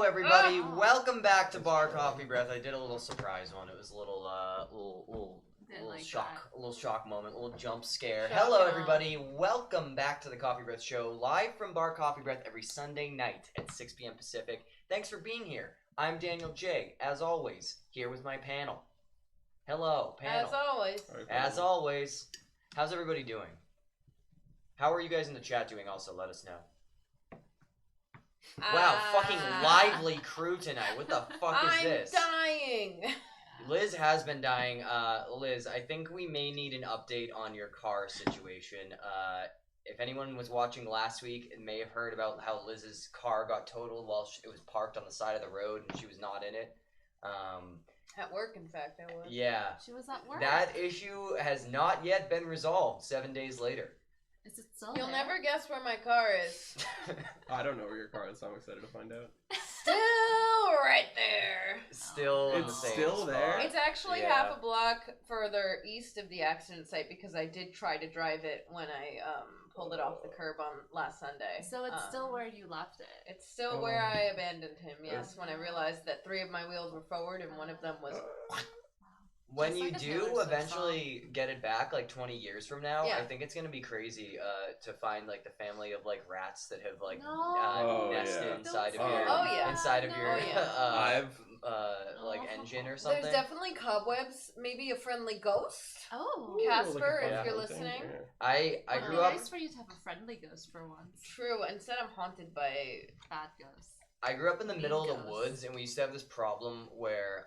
Hello, everybody. Welcome back to Bar Coffeebreath. I did a little surprise one. It was a little shock moment, a little jump scare. Hello, everybody. Welcome back to the Coffeebreath Show, live from Bar Coffeebreath every Sunday night at 6 p.m. Pacific. Thanks for being here. I'm Daniel J. As always, here with my panel. Hello, panel. As always. As always. How's everybody doing? How are you guys in the chat doing? Also, let us know. Wow, fucking lively crew tonight. What the fuck is this? I'm dying. Liz has been dying. Liz, I think we may need an update on your car situation. If anyone was watching last week, it may have heard about how Liz's car got totaled while it was parked on the side of the road and she was not in it. At work, in fact, I was. Yeah. She was at work. That issue has not yet been resolved 7 days later. Is it still You'll there? never guess where my car is. I don't know where your car is, so I'm excited to find out. Still right there. Still in the same still spot. there? It's actually half a block further east of the accident site because I did try to drive it when I pulled it off the curb on last Sunday. So it's still where you left it. It's still where I abandoned him, yes, when I realized that 3 of my wheels were forward and one of them was... When Just you like a do Taylor Swift eventually get it back, like 20 years from now, Yeah. I think it's gonna be crazy to find like the family of like rats that have like No. nested yeah. inside of Don't your say that. Oh, yeah. inside of No. your Oh, yeah. like engine or something. There's definitely cobwebs, maybe a friendly ghost. Oh. Casper, like a if you're fun thing, listening. yeah. I It'd grew be up nice for you to have a friendly ghost for once. True, instead I'm haunted by... Bad ghost. I grew up in the middle of the Ghosts. woods, and we used to have this problem where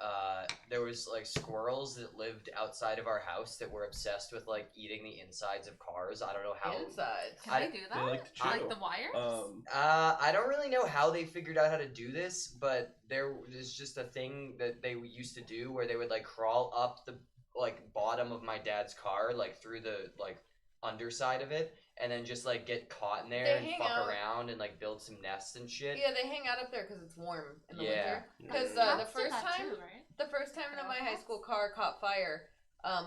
there was like squirrels that lived outside of our house that were obsessed with like eating the insides of cars. I don't know how. Insides. Can I- they do that? They like to chew. Like the wires? I don't really know how they figured out how to do this, but there was just a thing that they used to do where they would like crawl up the like bottom of my dad's car, like through the like underside of it, and then just like get caught in there They and hang fuck out. around and like build some nests and shit. Yeah, they hang out up there because it's warm in the Yeah. winter. Because Cats the do first that time, too, right? the first time that my high school car caught fire,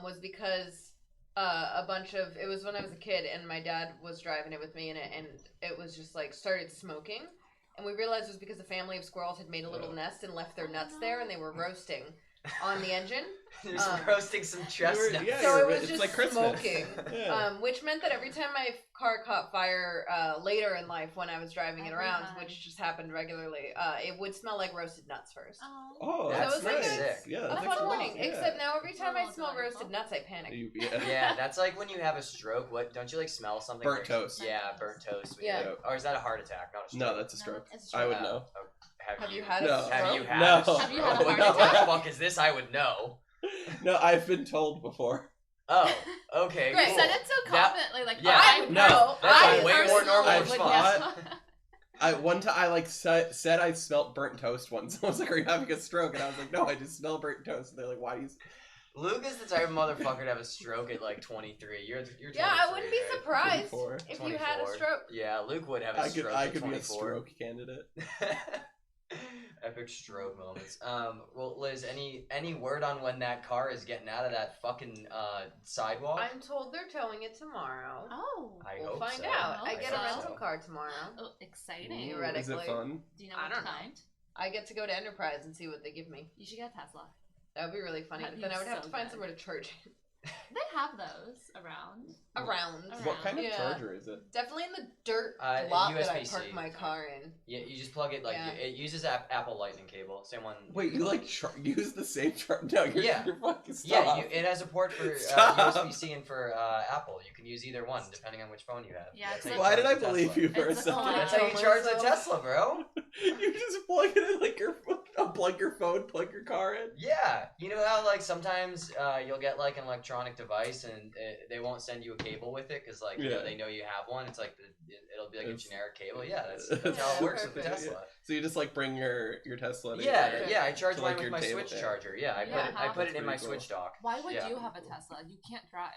was because it was when I was a kid and my dad was driving it with me in it, and it was just like started smoking, and we realized it was because a family of squirrels had made a little nest and left their nuts there, and they were roasting on the engine. Just roasting some chestnuts. Yeah, So it you're- was it's just like Christmas. smoking, Yeah. which meant that every time my car caught fire later in life when I was driving it Every around, time. which just happened regularly, it would smell like roasted nuts first. Oh. Oh, That's that's So it was nice. like sick. Yeah, A that's fun excellent. morning, Yeah. except now every time I Oh, smell delightful. roasted nuts, I panic. Yeah, that's like when you have a stroke. What don't you like smell something? Burnt toast. Yeah, burnt toast. when Yeah. you have- Or is that a heart attack? Not a stroke. No, that's a No, stroke. it's I would true. know. Have you had No. a stroke? Have you had? No. a stroke? Have you had a heart What attack? the fuck is this? I would know. No, I've been told before. Oh, okay. Great. You Cool. said it so That- confidently, like yeah. I No, know. that's I a way more personally normal would response. guess. One time I like said I smelled burnt toast once. I was like, "Are you having a stroke?" And I was like, "No, I just smell burnt toast." And they're like, "Why do you?" Luke is the type of motherfucker to have a stroke at like 23. You're 23, Yeah, I wouldn't be right? surprised 24. if you had a 24. stroke. Yeah, Luke would have a I stroke could at be a 24. stroke candidate. Epic stroke moments. Well, Liz, any word on when that car is getting out of that fucking sidewalk? I'm told they're towing it tomorrow. Oh. We'll hope find so. out. I I get a hope rental so. car tomorrow. Oh, exciting. Ooh, Theoretically. is it fun? Do you know I what don't know. kind? I get to go to Enterprise and see what they give me. You should get a Tesla. That would be really funny, That'd but then be I would have so to find good. somewhere to charge it. They have those around. Around. What kind of Yeah. charger is it? Definitely in the dirt Uh, lot that I USB-C. park my car in. Yeah, you just plug it like Yeah. it uses Apple Lightning cable. Same one. Wait, you like use the same charger? No, Yeah. you're fucking Yeah, stop. it has a port for Stop. USB-C and for Apple. You can use either one depending on which phone you have. Yeah, That's it's how like- you Why did I charge a believe Tesla. you for a It's a second? That's how you Tell charge a myself. Tesla, bro. You just plug it in like your unplug your phone, plug your car in. Yeah, you know how like sometimes you'll get like an electronic device and they won't send you a cable with it because like you know, Yeah. they know you have one. It's like it'll be like It's- a generic cable. Yeah, that's how it works with the Perfect. Tesla. So you just like bring your Tesla. To Yeah, your- yeah. I charge to, mine like, with your my table. Switch Yeah. charger. Yeah, I Yeah, put how- it in my That's pretty Switch dock. Why would Yeah. you have a Tesla? You can't drive.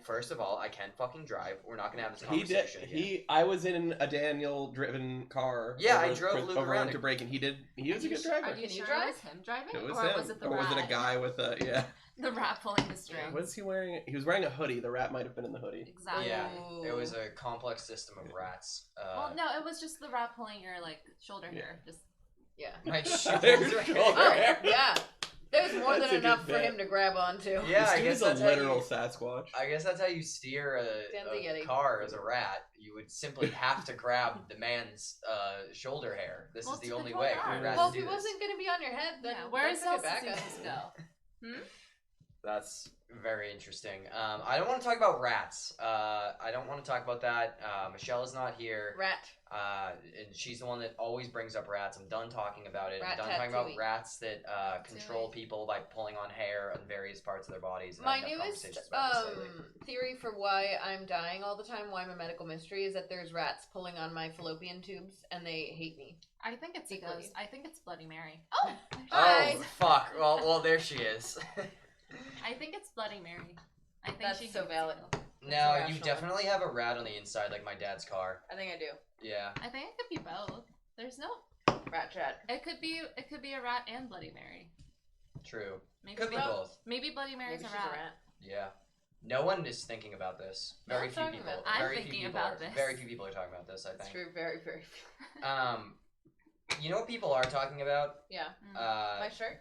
First of all, I can fucking drive. We're not gonna have this He did. conversation again. I was in a Daniel-driven car. Yeah, I over- drove Luke over around winter it. break, and he was a good Are driver. you Can you sure drive? it was him driving? It was or him. was it the or was it a rat? guy with a yeah? The rat pulling the strings. What is he wearing? He was wearing a hoodie. The rat might have been in the hoodie. Exactly. Yeah, it Ooh. was a complex system of rats. Well, no, it was just the rat pulling your like shoulder Yeah. hair. Just Yeah. My Their shoulder shoulder Oh, hair. yeah. There's more That's than a good enough for bit. him to grab onto. Yeah, This I dude guess is a that's how literal you. Sasquatch. I guess that's how you steer Dan's a a Yeti. car as a rat. You would simply have to grab the man's shoulder hair. This Well, is the to only control way your for a arms. rat Well, to if do he this. wasn't gonna be on your head, then Yeah, where is that's a good Celsius backup. go? That's very interesting. I don't want to talk about rats. I don't want to talk about that. Michelle is not here. Rat. And she's the one that always brings up rats. I'm done talking about it. I'm Rat done talking about tattooey. rats that control people by pulling on hair on various parts of their bodies. And My I've had newest conversations about this lately. theory for why I'm dying all the time, why I'm a medical mystery, is that there's rats pulling on my fallopian tubes and they hate me. I think it's Equally. because I think it's Bloody Mary. Oh, hi. Oh fuck! Well, there she is. I think it's Bloody Mary. I think That's she so hates valid. you. No, you irrational. definitely have a rat on the inside, like my dad's car. I think I do. Yeah. I think it could be both. There's no. Rat chat. It could be a rat and Bloody Mary. True. Maybe Could be both. both. Maybe Bloody Mary's Maybe a she's rat. Yeah. No one is thinking about this. No Very one's few talking people. about this. I'm Very few thinking people about are, this. Very few people are talking about this. I That's think. true. Very, very few. You know what people are talking about? Yeah. Mm. My shirt.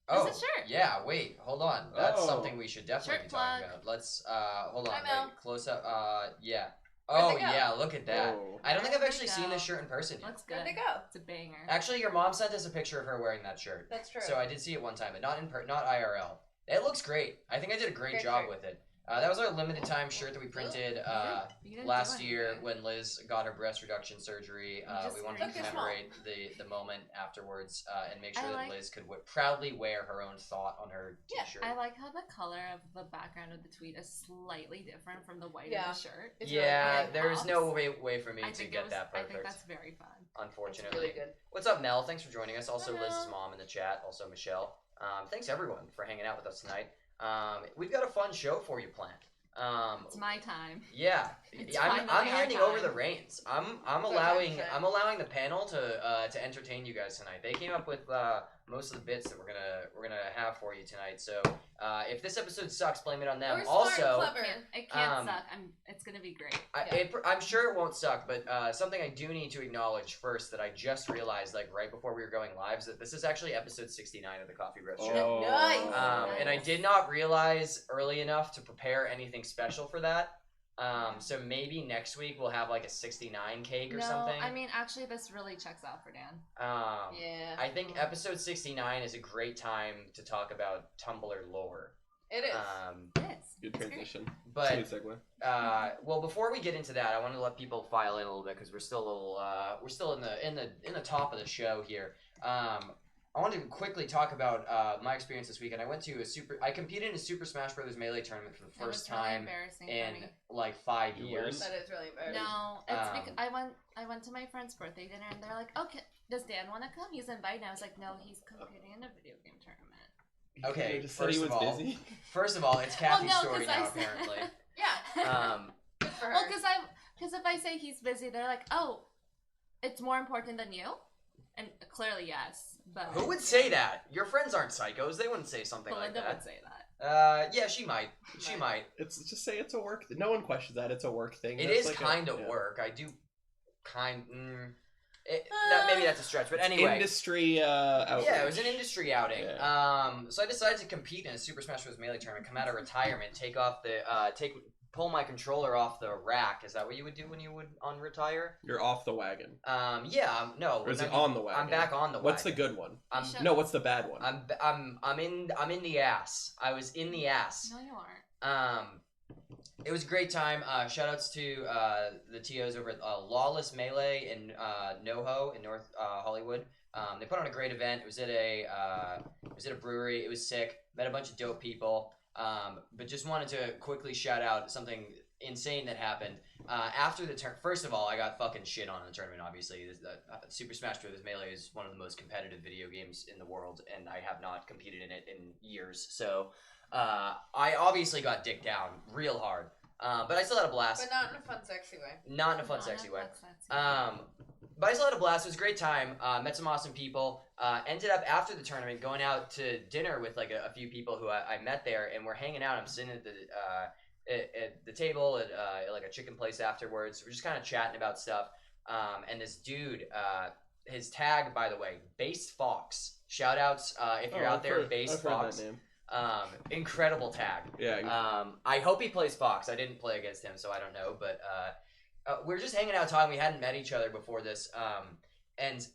Oh, Is it shirt? yeah. Wait, hold on. That's Oh. something we should definitely Shirt be talking plug. about. Let's hold on. Hi, Mel. Wait, close up. Yeah. Where'd Oh they go? yeah, look at that. Whoa. I don't think I've Where'd actually they seen go? this shirt in person yet. Looks good. Where'd they go? It's a banger. Actually, your mom sent us a picture of her wearing that shirt. That's true. So I did see it one time, but not not IRL. It looks great. I think I did a great Great job shirt. with it. That was our limited time shirt that we printed You didn't do last year anything. when Liz got her breast reduction surgery. just We wanted to took it commemorate the moment afterwards and make I sure that like- Liz could proudly wear her own thought on her Yeah, t-shirt. I like how the color of the background of the tweet is slightly different from the white Yeah. of the shirt. It's yeah, really there is no pops. way for me I to think get it was, that I perfect. think that's very fun. It's Unfortunately. really good. What's up, Mel? Thanks for joining us. Also, Hello. Liz's mom in the chat. Also, Michelle. Thanks everyone for hanging out with us tonight. We've got a fun show for you planned. It's my time. Yeah, It's I'm finally our handing over the time. reins. I'm our allowing time. the panel to entertain you guys tonight. They came up with most of the bits that we're gonna have for you tonight. So if this episode sucks, blame it on them. We're smart and Also, clever. It can't Um, suck. It's gonna be great. I'm sure it won't suck, but something I do need to acknowledge first that I just realized, like right before we were going live, is that this is actually episode 69 of the Coffeebreath Show. Oh. Nice. And I did not realize early enough to prepare anything special for that. So maybe next week we'll have like a 69 cake or no, something. I mean actually this really checks out for Dan. Yeah. I think episode 69 is a great time to talk about Tumblr lore. It is. It is. Good It's great. transition. But Smooth segue. well, before we get into that, I want to let people file in a little bit because we're still a little we're still in the top of the show here. I wanted to quickly talk about my experience this weekend. I competed in a Super Smash Bros. Melee tournament for the It was first really time embarrassing in for me. like 5 You years. That is really embarrassing. No, it's because Um, I went to my friend's birthday dinner and they're like, "Okay, does Dan want to come? He's invited." I was like, "No, he's competing in a video game tournament." Okay, You just said he first was of all- busy. First of all, it's Kathy's no, story 'cause I now, said- apparently. Yeah. Well, Good for her. because if I say he's busy, they're like, "Oh, it's more important than you," and clearly yes. But Who would say that? Your friends aren't psychos. They wouldn't say something Belinda like would say that. that. Yeah, she might. She Right. might. It's just say it's a work. No one questions that. It's a work thing. It That's is like kind of yeah. work. I do maybe that's a stretch, but anyway. Industry outreach. Yeah, it was an industry outing. Yeah. So I decided to compete in a Super Smash Bros. Melee tournament, come out of retirement, pull my controller off the rack. Is that what you would do when you would unretire? You're off the wagon. No. Or is I it mean, on the wagon? I'm back on the What's the wagon. good one? I'm You should- No, what's the bad one? I'm in the ass. I was in the ass. No, you aren't. It was a great time. Shout outs to the TOs over at Lawless Melee in NoHo in North Hollywood. They put on a great event. It was at a brewery. It was sick. Met a bunch of dope people. But just wanted to quickly shout out something insane that happened after the turn. First of all, I got fucking shit on in the tournament. Obviously, Super Smash Bros. Melee is one of the most competitive video games in the world, and I have not competed in it in years. So I obviously got dicked down real hard, but I still had a blast. But not in a fun, sexy way. Not in a fun, Not sexy way. sexy. But I still had a blast. It was a great time. Met some awesome people. Ended up after the tournament going out to dinner with like a few people who I met there, and we're hanging out. I'm sitting at the table at like a chicken place afterwards. We're just kind of chatting about stuff. And this dude, his tag, by the way, Based Fox. Shout outs if you're out there, Based Fox. Name. Incredible tag. Yeah. I hope he plays Fox. I didn't play against him, so I don't know. But we're just hanging out talking. We hadn't met each other before this. And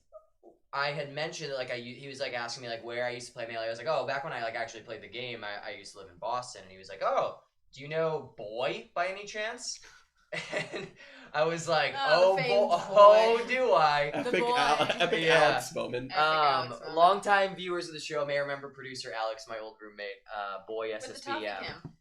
I had mentioned like he was like asking me like where I used to play Melee. I was like, oh, back when I like actually played the game, I used to live in Boston. And he was like, oh, do you know Boy by any chance? And I was like, Oh, the oh, famed Boy. do I? Epic, boy. epic Yeah. Alex moment. Epic Alex moment. Longtime viewers of the show may remember producer Alex, my old roommate, Boy With the topic SSBM. cam.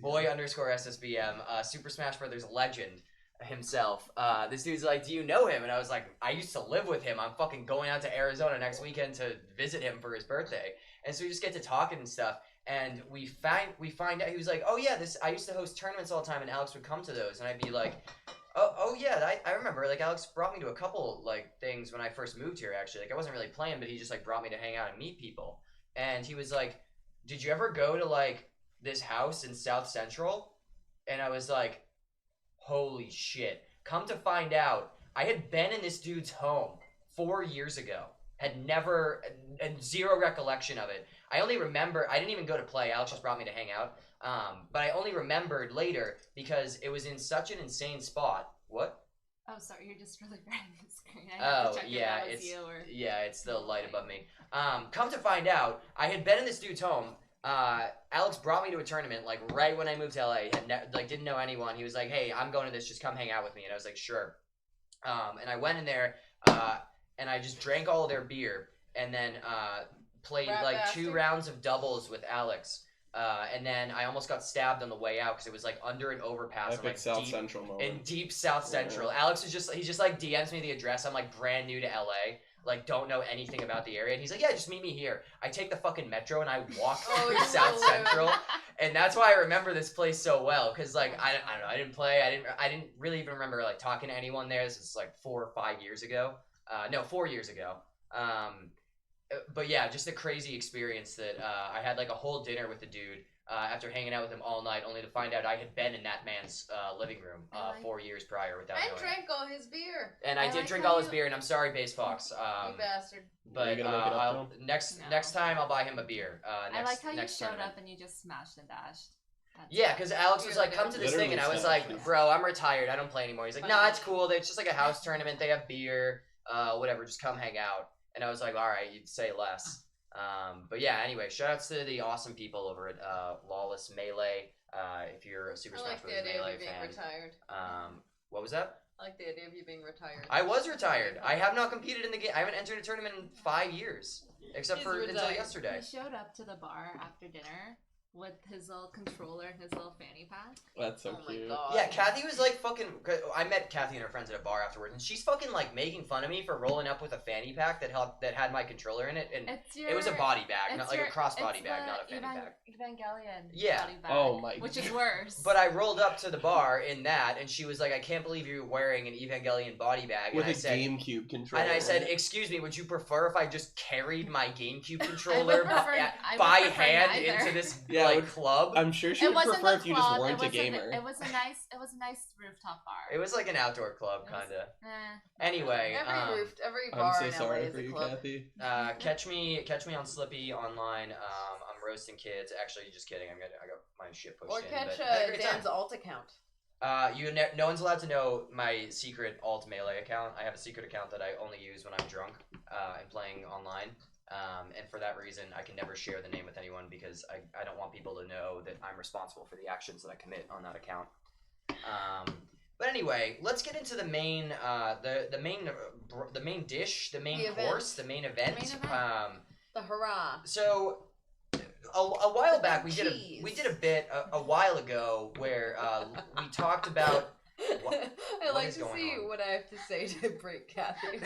Boy Underscore SSBM, Super Smash Brothers legend himself. This dude's like, do you know him? And I was like, I used to live with him. I'm fucking going out to Arizona next weekend to visit him for his birthday. And so we just get to talking and stuff. And we find out he was like, oh yeah, I used to host tournaments all the time, and Alex would come to those, and I'd be like, oh yeah, I remember. Like Alex brought me to a couple like things when I first moved here. Actually, like I wasn't really playing, but he just like brought me to hang out and meet people. And he was like, did you ever go to like this house in South Central? And I was like, holy shit. Come to find out, I had been in this dude's home 4 years ago. Had zero recollection of it. I only remember, I didn't even go to play. Alex just brought me to hang out. But I only remembered later because it was in such an insane spot. What? Oh, sorry, you're just really bright on the screen. It's the light above me. Come to find out, I had been in this dude's home. Alex brought me to a tournament like right when I moved to LA. Didn't know anyone. He was like, "Hey, I'm going to this. Just come hang out with me." And I was like, "Sure." And I went in there, and I just drank all of their beer, and then played like 2 rounds of doubles with Alex. And then I almost got stabbed on the way out because it was like under an overpass in like South Central moment. in deep South Central. Yeah. Alex is he just like DMs me the address. I'm like brand new to LA. Like, don't know anything about the area. And he's like, yeah, just meet me here. I take the fucking metro and I walk through South Central. And that's why I remember this place so well. Because, like, I don't know. I didn't play. I didn't really even remember, like, talking to anyone there. This was, like, 4 or 5 years ago. 4 years ago. But, yeah, just a crazy experience that I had, like, a whole dinner with the dude. After hanging out with him all night, only to find out I had been in that man's living room 4 years prior without knowing. And drank all his beer. And I did drink all his beer, and I'm sorry, Base Fox. You bastard. But Are you gonna make it up to him? next time I'll buy him a beer. I like how you next showed tournament. up and you just smashed and dashed. Yeah, because Alex was like, come to this Literally thing, and I was smashed. like, bro, I'm retired. I don't play anymore. He's like, nah, it's cool. It's just like a house tournament. They have beer, whatever. Just come hang out. And I was like, all right, you'd say less. But yeah, anyway, shoutouts to the awesome people over at Lawless Melee. If you're a Super Smash Bros. Melee being fan. retired. What was that? I like the idea of you being retired. I was retired. I have not competed in the game. I haven't entered a tournament in 5 years, except He's for until retired. yesterday. He showed up to the bar after dinner with his little controller and his little fanny pack. That's so Oh my cute. god. Yeah, Kathy was like fucking. I met Kathy and her friends at a bar afterwards, and she's fucking like making fun of me for rolling up with a fanny pack that had my controller in it, and it was a body bag, not like a crossbody bag, not a fanny pack. Evangelion Yeah. body bag. Oh my Which God. is worse. But I rolled up to the bar in that, and she was like, "I can't believe you're wearing an Evangelion body bag." With and a I said, GameCube controller. And I said, "Excuse me, would you prefer if I just carried my GameCube controller I would by prefer hand neither. into this Yeah, like would- club?" I'm sure she It would wasn't prefer the if you just club, weren't a it gamer. It was a nice rooftop bar. It was like an outdoor club, It was- kind of. Eh. Anyway, Every I'm bar so in LA sorry is for a you, club. Kathy. catch me on Slippy online. I'm roasting kids. Actually, just kidding. I got my shit pushed Or in. catch but had a great time. Dan's alt account. No one's allowed to know my secret alt melee account. I have a secret account that I only use when I'm drunk and playing online. And for that reason, I can never share the name with anyone because I don't want people to know that I'm responsible for the actions that I commit on that account. But anyway, let's get into the main dish, the main The course, event. the main event. The main event. The hurrah. So a while The back, cheese. we did a bit a while ago where we talked about. I what like is to going see on? what I have to say to break Kathy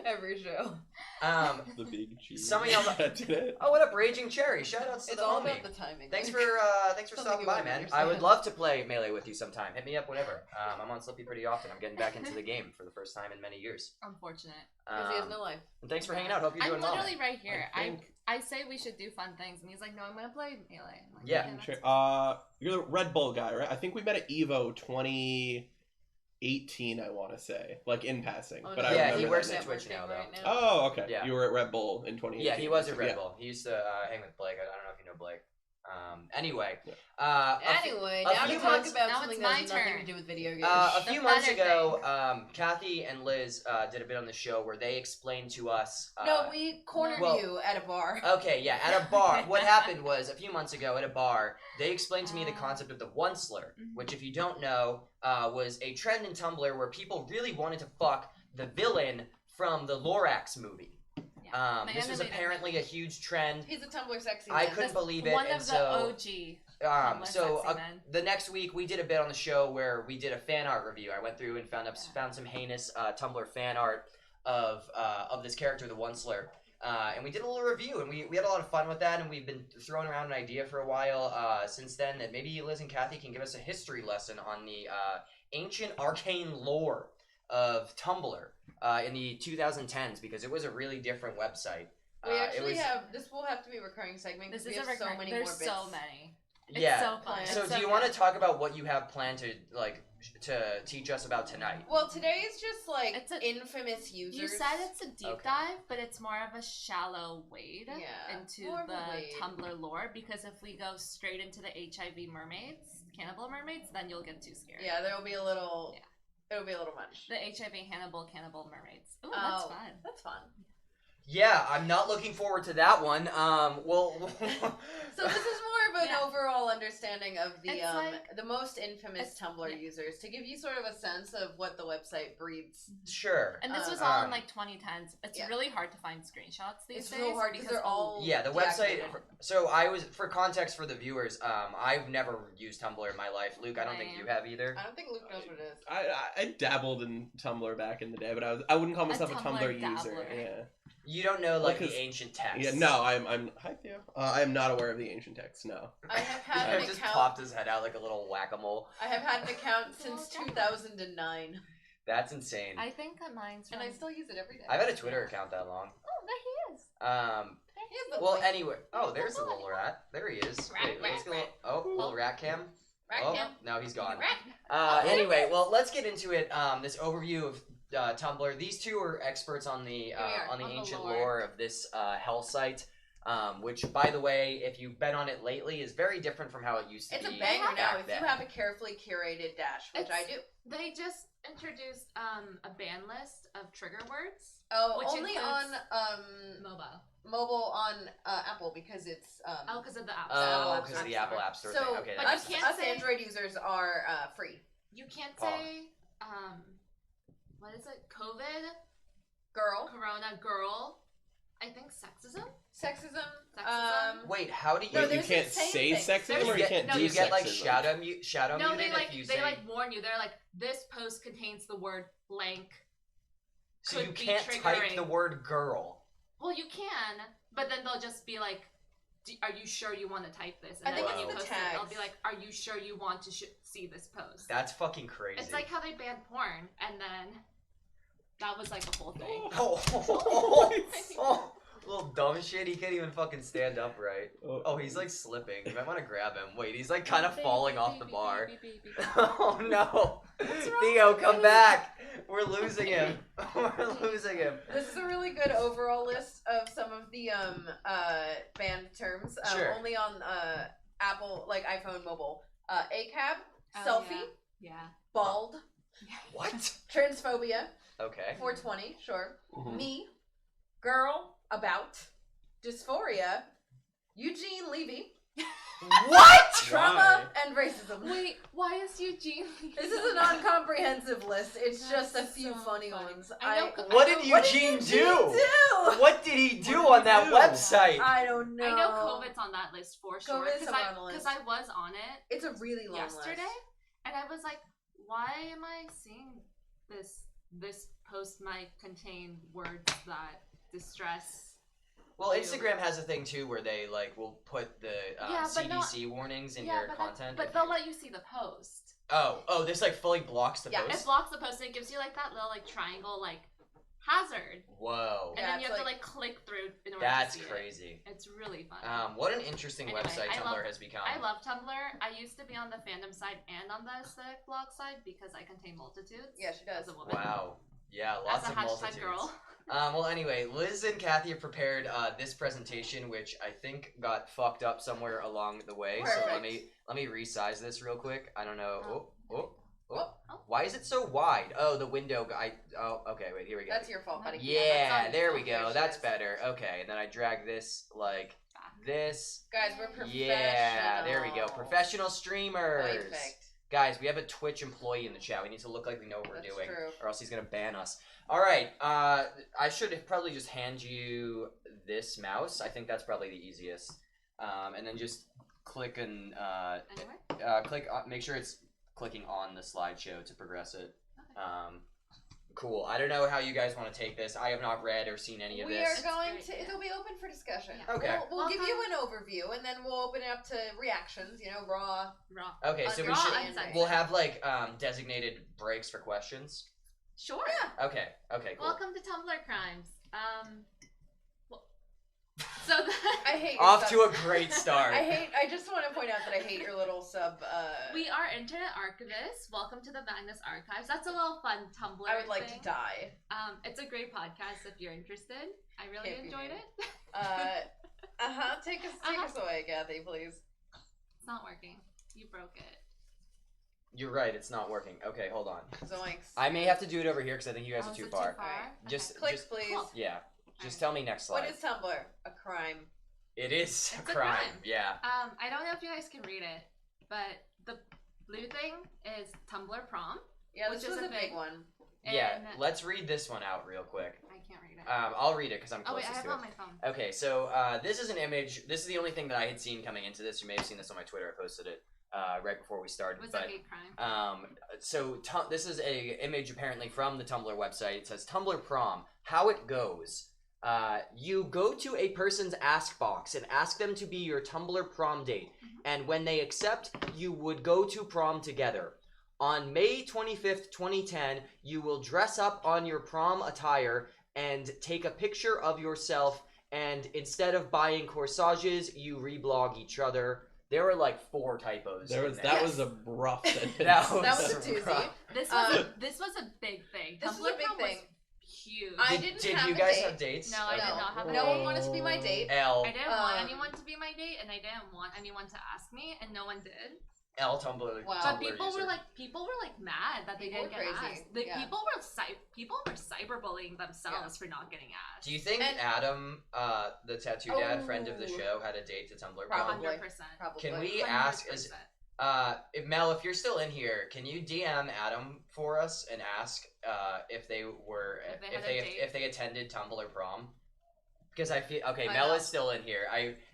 every show. The big cheese. Some of y'all- that did it. Oh, what up, Raging Cherry? Shoutouts to It's the all homie. about the timing. Thanks for Something stopping you by, wouldn't man. understand. I would love to play Melee with you sometime. Hit me up whenever. I'm on Slippy pretty often. I'm getting back into the game for the first time in many years. Unfortunate. Because he has no life. And thanks for hanging out. Hope you're I'm doing well. literally right here. I think- I say we should do fun things, and he's like, "No, I'm gonna play Melee." I'm like, Yeah. "Okay, that's You're the Red Bull guy, right? I think we met at Evo 2018. 18, I want to say, like in passing. Oh, but no. I Yeah, remember he that works name. at Twitch now, though. Right now. Oh, okay. Yeah. You were at Red Bull in 2018. Yeah, he was at Red Yeah. Bull. He used to hang with Blake. I don't know if you know Blake. Anyway, Anyway, a now few to talk months- about now something it's that my has nothing turn. to do with video games. a The few months better ago, Kathy and Liz did a bit on the show where they explained to us. No, we cornered well- you at a bar. Okay, yeah, at a bar. What happened was a few months ago at a bar, they explained to me the concept of the one slur, which, if you don't know, was a trend in Tumblr where people really wanted to fuck the villain from the Lorax movie. Yeah. The This was animated apparently a movie. huge trend. He's a Tumblr sexy I man. couldn't believe it, One and of the so OG. Tumblr sexy men. the next week we did a bit on the show where we did a fan art review. I went through and found some heinous Tumblr fan art of this character, the One Slur, and we did a little review, and we had a lot of fun with that, and we've been throwing around an idea for a while since then that maybe Liz and Kathy can give us a history lesson on the ancient arcane lore of Tumblr in the 2010s, because it was a really different website. We actually it was, have this. Will have to be a recurring segment. This We is a have so recurring. many There's more bits. so many. It's yeah. so fun. So It's So, so do you good. want to talk about what you have planned to to teach us about tonight? Well, today is just like It's a- infamous users. You said it's a deep Okay. dive, but it's more of a shallow wade Yeah, into more of a the wade. Tumblr lore, because if we go straight into the HIV mermaids, cannibal mermaids, then you'll get too scared. Yeah, there will be a little. Yeah. It'll be a little much. The HIV cannibal mermaids. Ooh, that's fun. That's fun. Yeah, I'm not looking forward to that one. Well, So this is more of an Yeah. overall understanding of the It's like- the most infamous it's- Tumblr yeah. users to give you sort of a sense of what the website breeds. sure. And this was all in Um, like 2010s. It's yeah. really hard to find screenshots these It's days. real hard because they're all Yeah, the website. deactivated. So for context for the viewers, I've never used Tumblr in my life. Luke, I don't think you have either. I don't think Luke knows what it is. I dabbled in Tumblr back in the day, but I wouldn't call myself a Tumblr Tumblr user. dabbler. Yeah. You don't know like Well, 'cause- the ancient text. Yeah. No, I'm. Hi Theo. I am not aware of the ancient text. No. I have had He an just account. popped his head out like a little whack-a-mole. I have had an account It's a since little 2009, That's insane. I think that mine's from... and I still use it every day. I've had a Twitter account that long. Oh, there he is. He has the Well, link. anyway. Oh, there's the little rat. There he is. Rat, Wait, let's rat, go. Oh, little rat cam. Rat Oh, cam. no, he's gone. Rat. Anyway, well, let's get into it. This overview of Tumblr. These two are experts on the Here we are, on the on the ancient lore. lore of this hell site. Which, by the way, if you've been on it lately, is very different from how it used to It's a be. banger back now if then. you have a carefully curated dash, which I do. They just introduced a ban list of trigger words. Oh, Which only on includes- Mobile. mobile on Apple because it's Oh, because of the app. Oh, App because of the Store. Apple App Store So, thing. Okay, but that you makes can't sense. us say- Android users are free. You can't Oh. say, what is it? COVID, Girl, Corona, girl. I think sexism. sexism. Sexism? Wait, how do you? No, Wait, you there's can't insane say things. sexism, There's- or you can't no, do you get like sexism? shadow No, muted they if you they say. like warn you. They're like, this post contains the word blank. So could you be can't type triggering. the word girl. Well, you can, but then they'll just be like, are you sure you want to type this? And I then think when you it's the post it, they'll tags. be like, are you sure you want to see this post? That's fucking crazy. It's like how they banned porn, and then that was like a whole thing. Oh, little dumb shit. He can't even fucking stand upright. Oh, he's like slipping. You might want to grab him. Wait, he's like kind of falling off the bar. Oh no, Theo, come back. We're losing him. We're losing him. This is a really good overall list of some of the banned terms. Sure. Only on Apple, like iPhone mobile. ACAB, Oh, selfie, Yeah. bald, What? transphobia, Okay. 420, sure. Mhm. Me, girl, about, dysphoria, Eugene Levy, What? trauma, and racism. Wait, why is Eugene? This is a non-comprehensive list. It's That's just a few so funny funny. ones. I know- What did What did Eugene do? do? What did he do What on did he that do? website? I don't know. I know COVID's on that list for sure COVID's on the because list. I was on it It's a really long yesterday, list. and I was like, why am I seeing this post might contain words that distress? Well, Instagram has a thing too where they like will put the Yeah, but CDC warnings in your content. but if they'll you- let you see the post. Oh, this like fully blocks the Yeah, It post. blocks the post and it gives you like that little like triangle like hazard, Whoa. and Yeah, then you it's have to like- like click through in love That's to see crazy. it. It's really fun. What an interesting Anyway, website I Tumblr love- has become. I love Tumblr. I used to be on the fandom side and on the aesthetic blog side because I contain multitudes. Yeah, she does. As a woman. Wow. Yeah, lots As a of hashtag multitudes. girl. Well, anyway, Liz and Kathy have prepared this presentation, which I think got fucked up somewhere along the way. So let me resize this real quick. I don't know. Oh. Why is it so wide? Oh, the window guy. Oh, okay. Wait, here we go. That's your fault, buddy. Yeah, that's there all we your go. fault. That's better. Okay, and then I drag this like this. Guys, we're professional. Yeah, there we go. Professional streamers. Perfect. Guys, we have a Twitch employee in the chat. We need to look like we know what we're That's doing, true. or else he's gonna ban us. All right. I should probably just hand you this mouse. I think that's probably the easiest. And then just click and Anyway. make sure it's clicking on the slideshow to progress it. Okay. Cool. I don't know how you guys want to take this. I have not read or seen any of We this. are going Great, to. yeah. It'll be open for discussion. Yeah. Okay. We'll give you Welcome. an overview, and then we'll open it up to reactions. You know, raw. Raw. Okay, so we Raw should. uncensored. We'll have like designated breaks for questions. Sure. Yeah. Okay. Okay. Cool. Welcome to Tumblr Crimes. So I hate. Your Off sub. to a great start. I just want to point out that I hate your little sub. we are internet archivists. Welcome to the Magnus Archives. That's a little fun Tumblr. I would like thing. to die. It's a great podcast if you're interested. I really If you enjoyed do. it. Take us away, Kathy, please. It's not working. You broke it. You're right. It's not working. Okay, hold on. Zoinks. I may have to do it over here because I think you guys Oh, are is too it far. Alright. Just, Click, just please. Cool. yeah. Just Alright. tell me next slide. What is Tumblr? A crime. It is It's a a crime. crime. Yeah. I don't know if you guys can read it, but the blue thing is Tumblr prom. Yeah, Which this is was a a big big- one. Yeah. And Let's read this one out real quick. I can't read it. I'll read it because I'm Oh wait, closest I have to it it. on my phone. Okay, so this is an image. This is the only thing that I had seen coming into this. You may have seen this on my Twitter. I posted it right before we started. It was but a hate crime. this is a image apparently from the Tumblr website. It says Tumblr prom. How it goes. You go to a person's ask box and ask them to be your Tumblr prom date. And when they accept, you would go to prom together. On May 25th, 2010, you will dress up on your prom attire and take a picture of yourself, and instead of buying corsages, you reblog each other. There were like 4 typos. That in was a rough sentence. That was a doozy. rough. This was a big thing. This Tumblr was a big prom thing. Huge. I Did didn't have you a guys date. have dates? No, I did not have a No date. one wanted to be my date. L. I didn't want Um, anyone to be my date, and I didn't want anyone to ask me, and no one did. L Tumblr. Wow. But Tumblr people user. were like mad that they People didn't were get crazy. asked. The Yeah. people were cyberbullying themselves for not getting asked. Do you think And- Adam, the tattoo dad, friend of the Oh. show, had a date to Tumblr? Probably. 100%. Probably. Can we ask? Is if Mel, if you're still in here, can you DM Adam for us and ask if they were If they had a date? if they attended Tumblr prom? Because I feel okay. I Mel know. is still in here.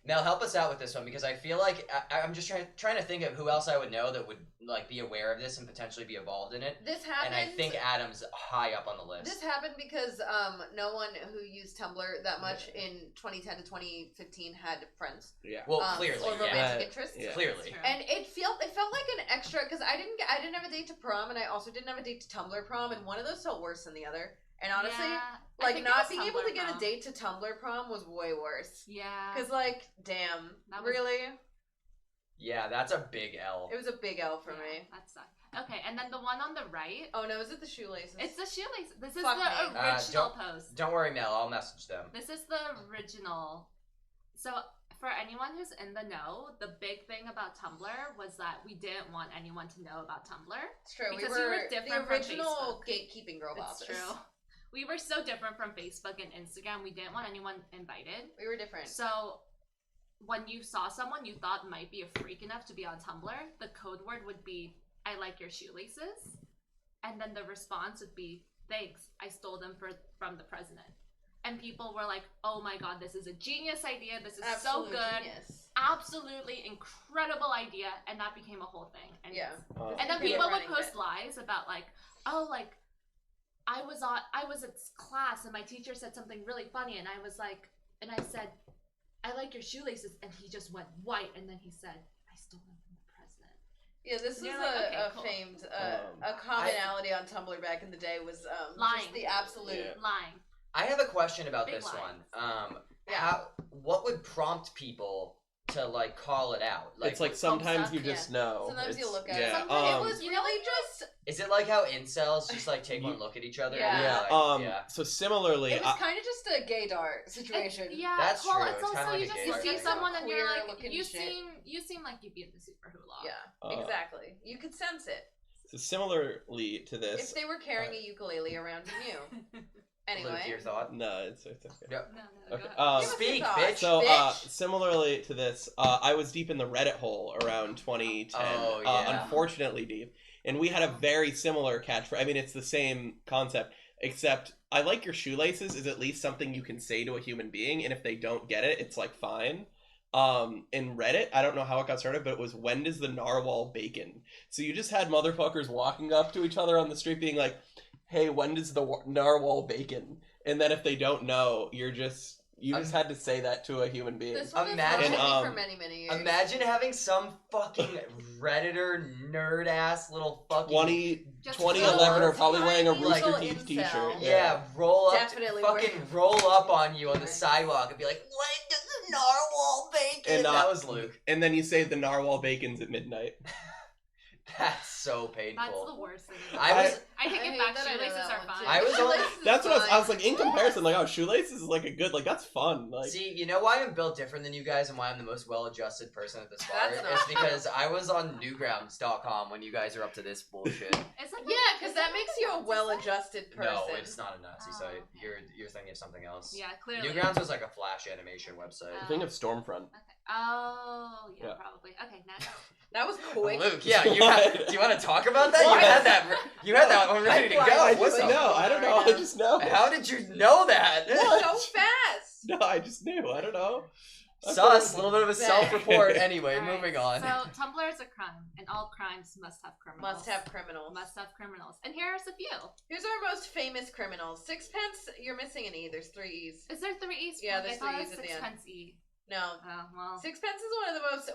Mel, help us out with this one because I feel like I'm just trying to think of who else I would know that would like be aware of this and potentially be involved in it. This happened. And I think Adam's high up on the list. This happened because no one who used Tumblr that much in 2010 to 2015 had friends. Yeah. Well, clearly, or yeah. romantic But- interests. yeah. Clearly. And it felt like an extra because I didn't have a date to prom, and I also didn't have a date to Tumblr prom, and one of those felt worse than the other. And honestly, like not being able to get a date to Tumblr prom was way worse. Yeah. Cause like, damn, That was- really, Yeah, that's a big L. it was a big L for me. That sucked. Okay, and then the one on the right, Oh no, is it the shoelaces? it's the shoelace. This is Fuck the me. original post. Don't worry, Mel. I'll message them. This is the original. So for anyone who's in the know, the big thing about Tumblr was that we didn't want anyone to know about Tumblr. It's true. because we we were were different the from original Facebook. gatekeeping girl It's bosses. true. We were so different from Facebook and Instagram. We didn't want anyone invited. We were different. So when you saw someone you thought might be a freak enough to be on Tumblr, the code word would be, "I like your shoelaces." And then the response would be, "Thanks, I stole them from the president." And people were like, "Oh my god, this is a genius idea. This is Absolute so good. genius. Absolutely incredible idea." And that became a whole thing. And Yeah. and then People people would running post it. lies about like, "Oh, like I was at class and my teacher said something really funny and I was like, and I said, 'I like your shoelaces,' and he just went white and then he said, 'I stole them from the president.'" Yeah, this You're is like, okay, a cool. famed a commonality on Tumblr back in the day was Lying. just the absolute. Yeah. Lying. I have a question about Big this lies. one. what would prompt people to like call it out? Like, It's like sometimes up, you just know. Sometimes you It's- look at it. yeah, Sometimes it was really just. is it like how incels just like take one look at each other? Yeah. And be like, So similarly, It was kind of just a gaydar situation. Yeah, That's well, true. it's It's kinda also like you a just gay see bar someone thing. and you're Queer like, looking you shit. seem like you'd be in the super hula. Yeah, exactly. You could sense it so similarly to this, if they were carrying a ukulele around and knew. Anyway, Luke, your thought? no, it's okay. Yep. No, Okay. go ahead. Give us Speak, your thoughts, bitch. So, bitch. similarly to this, I was deep in the Reddit hole around 2010. Oh, yeah. Unfortunately deep. And we had a very similar catchphrase. I mean, it's the same concept, except I like your shoelaces is at least something you can say to a human being, and if they don't get it, it's like fine. In Reddit, I don't know how it got started, but it was, when does the narwhal bacon? So you just had motherfuckers walking up to each other on the street being like, hey, when does the narwhal bacon? And then if they don't know, you just had to say that to a human being. this one Imagine, has for many, many years. Imagine having some fucking Redditor nerd ass little fucking 2011 are probably wearing a tiny Rooster little Teeth incel. t-shirt. yeah, roll up, Definitely fucking wearing- roll up on you on the sidewalk and be like, when does the narwhal bacon? And, that was Luke. And then you say the narwhal bacon's at midnight. That's so painful. That's the worst thing. I I take I it hate back. that I know Shoelaces that are one, fun. too. I was on- Shoelaces is That's what I was fine. like, in comparison, like, oh, shoelaces is like a good, like, that's fun. Like, See, you know why I'm built different than you guys and why I'm the most well-adjusted person at this bar? That's not It's because I was on Newgrounds.com when you guys are up to this bullshit. Is it Yeah, because that makes you a well-adjusted person. No, it's not a Nazi Oh, site. okay. You're thinking of something else. Yeah, clearly. Newgrounds was like a Flash animation website. think of Stormfront. Okay. Oh, yeah, Yeah. probably. Okay, next. That was quick. Luke, yeah, What? do you want to talk about that? What? You had that one ready to go. I What's just up? know. I don't know. I just know. How did you know that? So fast. No, I just knew. I don't know. Sus, a little bit of a Bang. self-report. Anyway, All right, moving on. So Tumblr is a crime, and all crimes must have criminals. Must have criminals. Must have criminals. And here's a few. Here's our most famous criminals. Sixpence. You're missing an E. There's 3 E's. Is there 3 E's? Yeah, I there's thought 3 it E's was at the end. Sixpence E. No. Oh, well. Sixpence is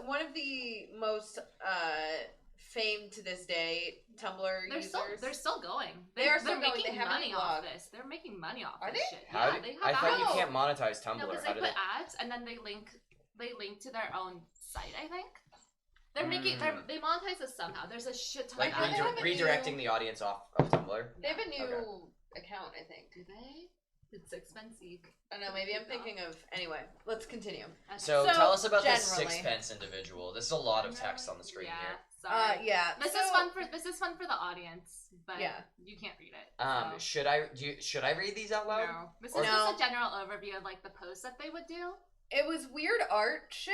one of the most famed to this day Tumblr users. They're still going. They are still they're going. making They have a money new off blog. this. They're making money off Are this they? shit. How Yeah, did- they have I thought you ads. can't monetize Tumblr. No, because How they did put ads and then they link to their own site, I think. They're making they monetize this somehow. There's a shit ton like I of ads. have a new- redirecting the audience off of Tumblr? They have a new Okay. account, I think. Do they? It's expensive. I don't know, maybe I'm thinking of... Anyway, let's continue. Okay. So, So, tell us about this generally- Sixpence individual. This is a lot of text on the screen yeah, here. Sorry. Yeah. This is fun for the audience, but Yeah. you can't read it. so. Should I read these out loud? No. This is Or- just a general overview of like the posts that they would do. It was weird art shit.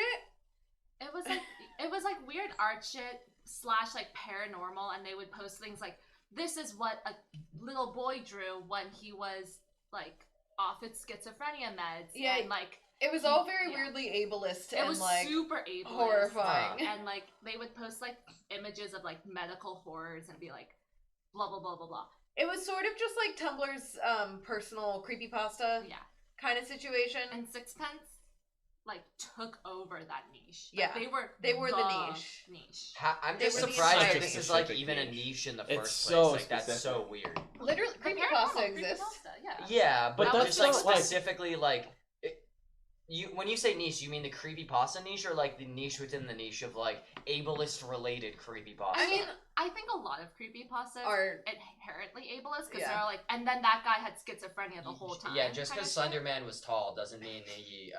It was like weird art shit / like paranormal, and they would post things like, "This is what a little boy drew when he was like off its schizophrenia meds." Yeah. And like It was all very Yeah. weirdly ableist it and was like super ableist. horrifying. And like they would post like images of like medical horrors and be like, blah blah blah blah blah. It was sort of just like Tumblr's personal creepypasta Yeah. kind of situation. And Sixpence like took over that niche. Yeah. Like, They were the niche. I'm They just were the surprised that inspired this is like specific even a niche. niche in the It's first so place. Like that's specific. so weird. Literally, But creepypasta paranormal exists. creepypasta, yeah. Yeah, but But just that's like not, like- specifically like when you say niche, you mean the creepypasta niche or like the niche within the niche of like ableist related creepypasta? I mean, I think a lot of creepypastas Are inherently ableist because Yeah. they're like, and then that guy had schizophrenia the whole time. Yeah, just kind because of shit. Slender Man was tall doesn't mean he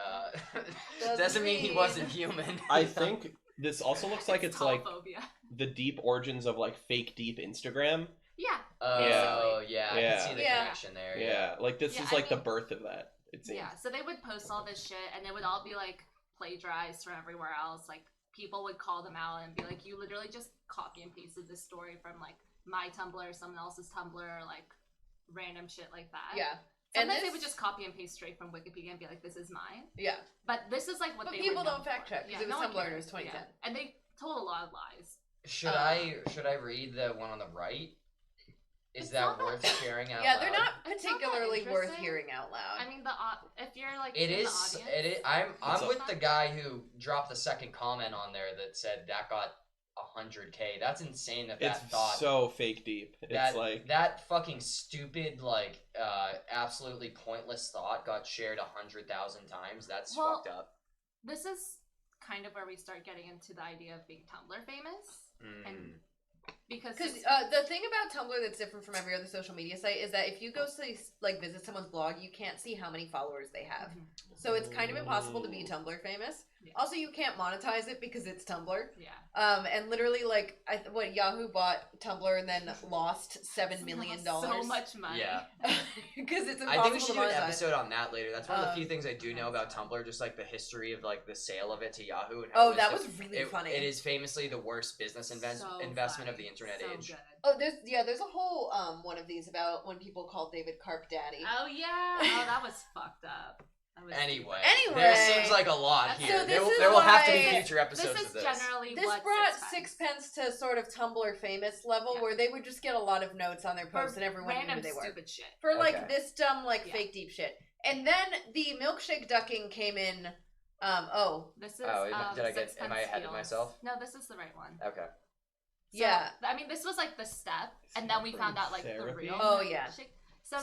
Doesn't doesn't mean he mean- wasn't human. I think this also looks like it's like tallphobia. the deep origins of like fake deep Instagram. Yeah. Oh yeah, I Yeah. can see the Yeah. connection there. Yeah, like this Yeah, is I like the mean- birth of that. It seems. Yeah, so they would post all this shit, and it would all be like plagiarized from everywhere else. Like people would call them out and be like, "You literally just copy and pasted this story from like my Tumblr or someone else's Tumblr, or like random shit like that." yeah. Sometimes And they this- would just copy and paste straight from Wikipedia and be like, "This is mine." Yeah. But this is like what But they people were known don't fact for. check, 'cause it was no one Tumblr and it cares. was 2010. Yeah. And they told a lot of lies. Should I read the one on the right? Is It's that not that- worth sharing out Yeah, loud? they're not It's not that particularly worth interesting. hearing out loud. I mean, if you're like It in is. the audience, It is. I'm It's with the guy who dropped the second comment on there that said that got 100K. That's insane that It's thought. so fake deep. It's like that fucking stupid, like, absolutely pointless thought got shared 100,000 times. That's fucked up. This is kind of where we start getting into the idea of being Tumblr famous. And because the thing about Tumblr that's different from every other social media site is that if you go like visit someone's blog, you can't see how many followers they have. So it's kind of impossible to be Tumblr famous. Yeah. Also, you can't monetize it because it's Tumblr. Yeah. And literally, like, Yahoo bought Tumblr and then lost $7 million. So much money. Yeah. Because it's impossible I think we should to do an monetize. episode on that later. That's one of the few things I do know about Tumblr, just like the history of like the sale of it to Yahoo. And how that was really funny. It is famously the worst business investment of the internet age. Good. Oh, there's a whole one of these about when people called David Karp daddy. Oh yeah. Oh, that was fucked up. Anyway, Anyway. there seems like a lot So here. this There will have to be why- future episodes This is of this. generally This what brought Sixpence. Sixpence to sort of Tumblr famous level where they would just get a lot of notes on their posts and everyone knew random who they were. stupid shit. For like Okay. this dumb fake deep shit. And then the milkshake ducking came in. This is. Did I get? Am I ahead of Sixpence myself? No, this is the right one. Okay. So, Yeah. I mean, this was like the step, and then we found out like the Therapy? real. Oh, yeah. milkshake.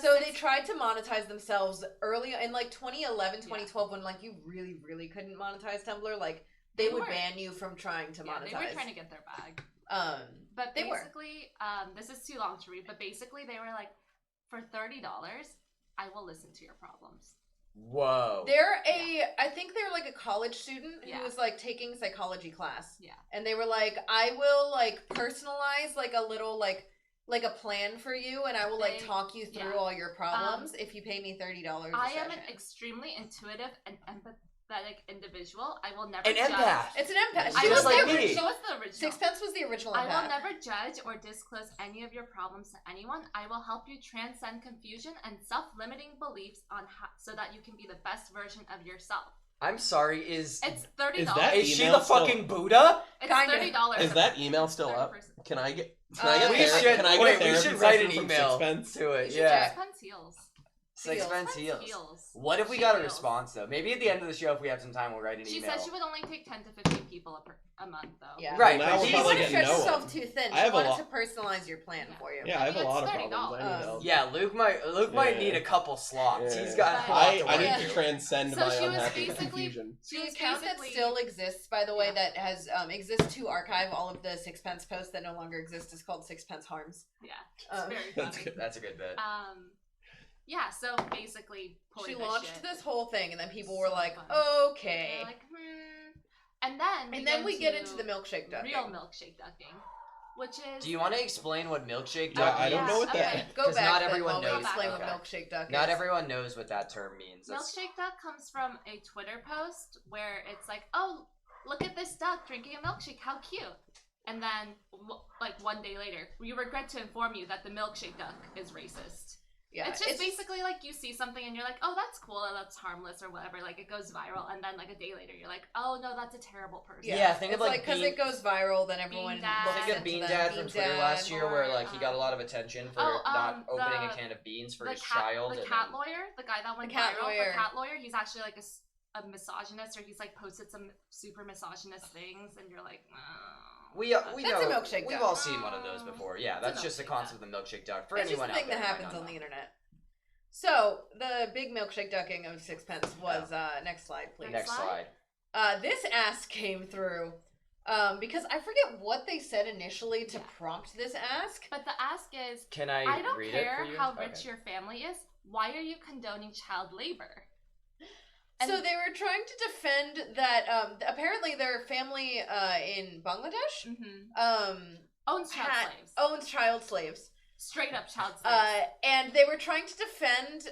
So they tried to monetize themselves early in like 2011, 2012 when like you really, really couldn't monetize Tumblr. Like they would were. ban you from trying to monetize. They were trying to get their bag. They But were. basically, this is too long to read. But basically, they were like, for $30, I will listen to your problems. Whoa. I think they're like a college student who was like taking psychology class. Yeah. And they were like, I will like personalize like a little like a plan for you, and I will like talk you through all your problems if you pay me $30 a I session. am an extremely intuitive and empathetic individual. I will never An judge. empath. It's an empath. Just She was like the me. original. She was the original. Sixpence was the original I empath. will never judge or disclose any of your problems to anyone. I will help you transcend confusion and self-limiting beliefs so that you can be the best version of yourself. I'm sorry. Is $30. that is she email the fucking Buddha? It's $30. Is that email still up? Can I get? Can I get? We therapy? should- Can I get wait, a we therapy should write session an from email Sixpence? to it. You should Yeah. Sixpence heals. Sixpence Heals. heals. What if we got a response though? Maybe at the end of the show, if we have some time, we'll write an She email. said she would only take 10 to 15 people a month, though. Yeah. Right, Well, now but we're She probably wanted to getting stretch no herself one. too thin. I She have a wanted lot- to personalize your plan for you. Yeah, I have a It's lot of $30. problems. I need help. Yeah, Luke might need a couple slots. Yeah. He's got a lot I to need work to through. transcend So my she was unhappy basically- confusion. She The was account that basically still exists, by the way, that has exists to archive all of the Sixpence posts that no longer exist is called Sixpence Harms. Yeah, it's very That's funny. good. That's a good bit. Yeah, so basically pulling She this launched shit. this whole thing, and then people So were like, fun. okay. They're like, And then We get into the milkshake ducking. real milkshake ducking, which is Do you want to explain what milkshake Yeah, duck I don't means? know what that. Okay. Go 'Cause back not then everyone while we knows. explain what Okay. milkshake duck Not is. everyone knows what that term means. milkshake duck comes from a Twitter post where it's like, oh, look at this duck drinking a milkshake, how cute. And then, like, one day later, we regret to inform you that the milkshake duck is racist. Yeah, It's just basically like you see something and you're like, oh, that's cool, or that's harmless, or whatever. Like, it goes viral, and then like a day later, you're like, oh no, that's a terrible person. Yeah, think of it's like because Bean- it goes viral, then everyone Bean Dad. looks Think of into Bean them. Dad Bean from Twitter Dad. last year, where or, like he got a lot of attention for not opening a can of beans for his child. The and cat then- lawyer, the guy that went The cat viral, lawyer. the cat lawyer, he's actually like a misogynist, or he's like posted some super misogynist things, and you're like, We That's know a milkshake we've duck. all seen one of those before. Yeah, It's a that's just the milkshake concept of the milkshake duck. For It's just anyone a thing out there that who might happens not on the know. internet. So, the big milkshake ducking of Sixpence was, next slide, please. Next slide. This ask came through, because I forget what they said initially to prompt this ask. But the ask is, Can I don't read it care for you? how rich Okay. your family is. Why are you condoning child labor? So they were trying to defend that, apparently their family, in Bangladesh, Owns child slaves. owns child slaves. Straight up child slaves. And they were trying to defend,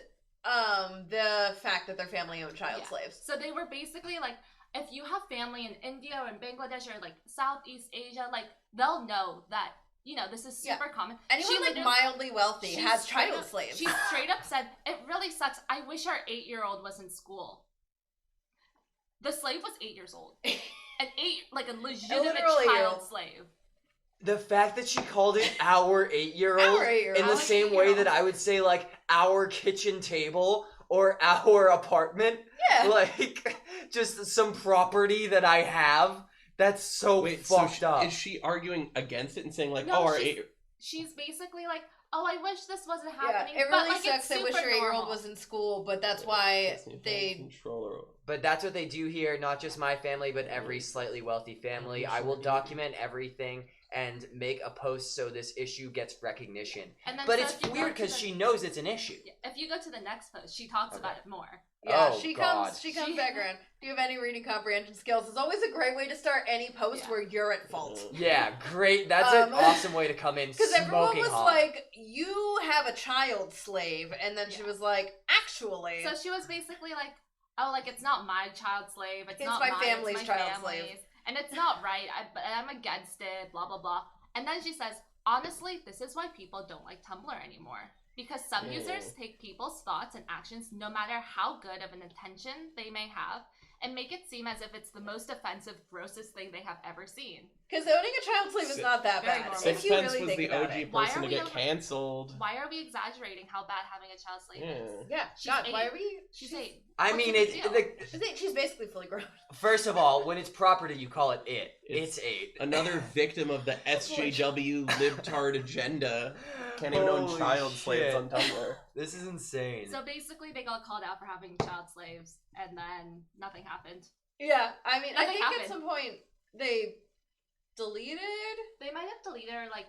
the fact that their family owned child Yeah. slaves. So they were basically like, if you have family in India or in Bangladesh or like Southeast Asia, like they'll know that, you know, this is super common. Anyone She like literally- mildly wealthy she has straight child up- slaves. She straight up said, it really sucks. I wish our 8-year-old was in school. The slave was 8 years old. Like a legitimate literal child 8-year-old. slave. The fact that she called it our 8-year-old Our 8-year-old. in the Our same way 8-year-old. that I would say like our kitchen table or our apartment, Yeah. like just some property that I have, That's so Wait, fucked up. Is she arguing against it and saying like, No, oh, our she's basically like, oh, I wish this wasn't Yeah, happening. it but, really like, sucks. it's I wish super your 8-year-old normal. was in school, but that's why they. controller. But that's what they do here, not just my family, but every slightly wealthy family. I will document everything and make a post so this issue gets recognition. And then But so it's if you go weird to because the- she knows it's an issue. If you go to the next post, she talks about it more. Yeah, Oh, she God. comes back around. Do you have any reading comprehension skills? It's always a great way to start any post Yeah. where you're at fault. Yeah, great. That's an awesome way to come in Because everyone smoking was hot. like, you have a child slave. And then she was like, actually. So she was basically like, oh, like, it's not my child slave. It's not my mine, family's it's my child family's, slave. And it's not right. I'm against it, blah, blah, blah. And then she says, honestly, this is why people don't like Tumblr anymore. Because some users take people's thoughts and actions, no matter how good of an intention they may have, and make it seem as if it's the most offensive, grossest thing they have ever seen. Because owning a child slave is not that Very bad. normal. If you Sixpence really was think the about OG it. Why person are to we get over- canceled. Why are we exaggerating how bad having a child slave is? Yeah, She's God, why 8. are we? She's 8. I What's mean, the big deal? She's basically fully grown. first of all, when it's property, you call it it. It's 8. Another victim of the SJW libtard agenda. Can't even own Holy child shit. slaves on Tumblr. This is insane. So basically, they got called out for having child slaves, and then nothing happened. Yeah, I mean, I Nothing think at happened. some point they deleted. They might have deleted or like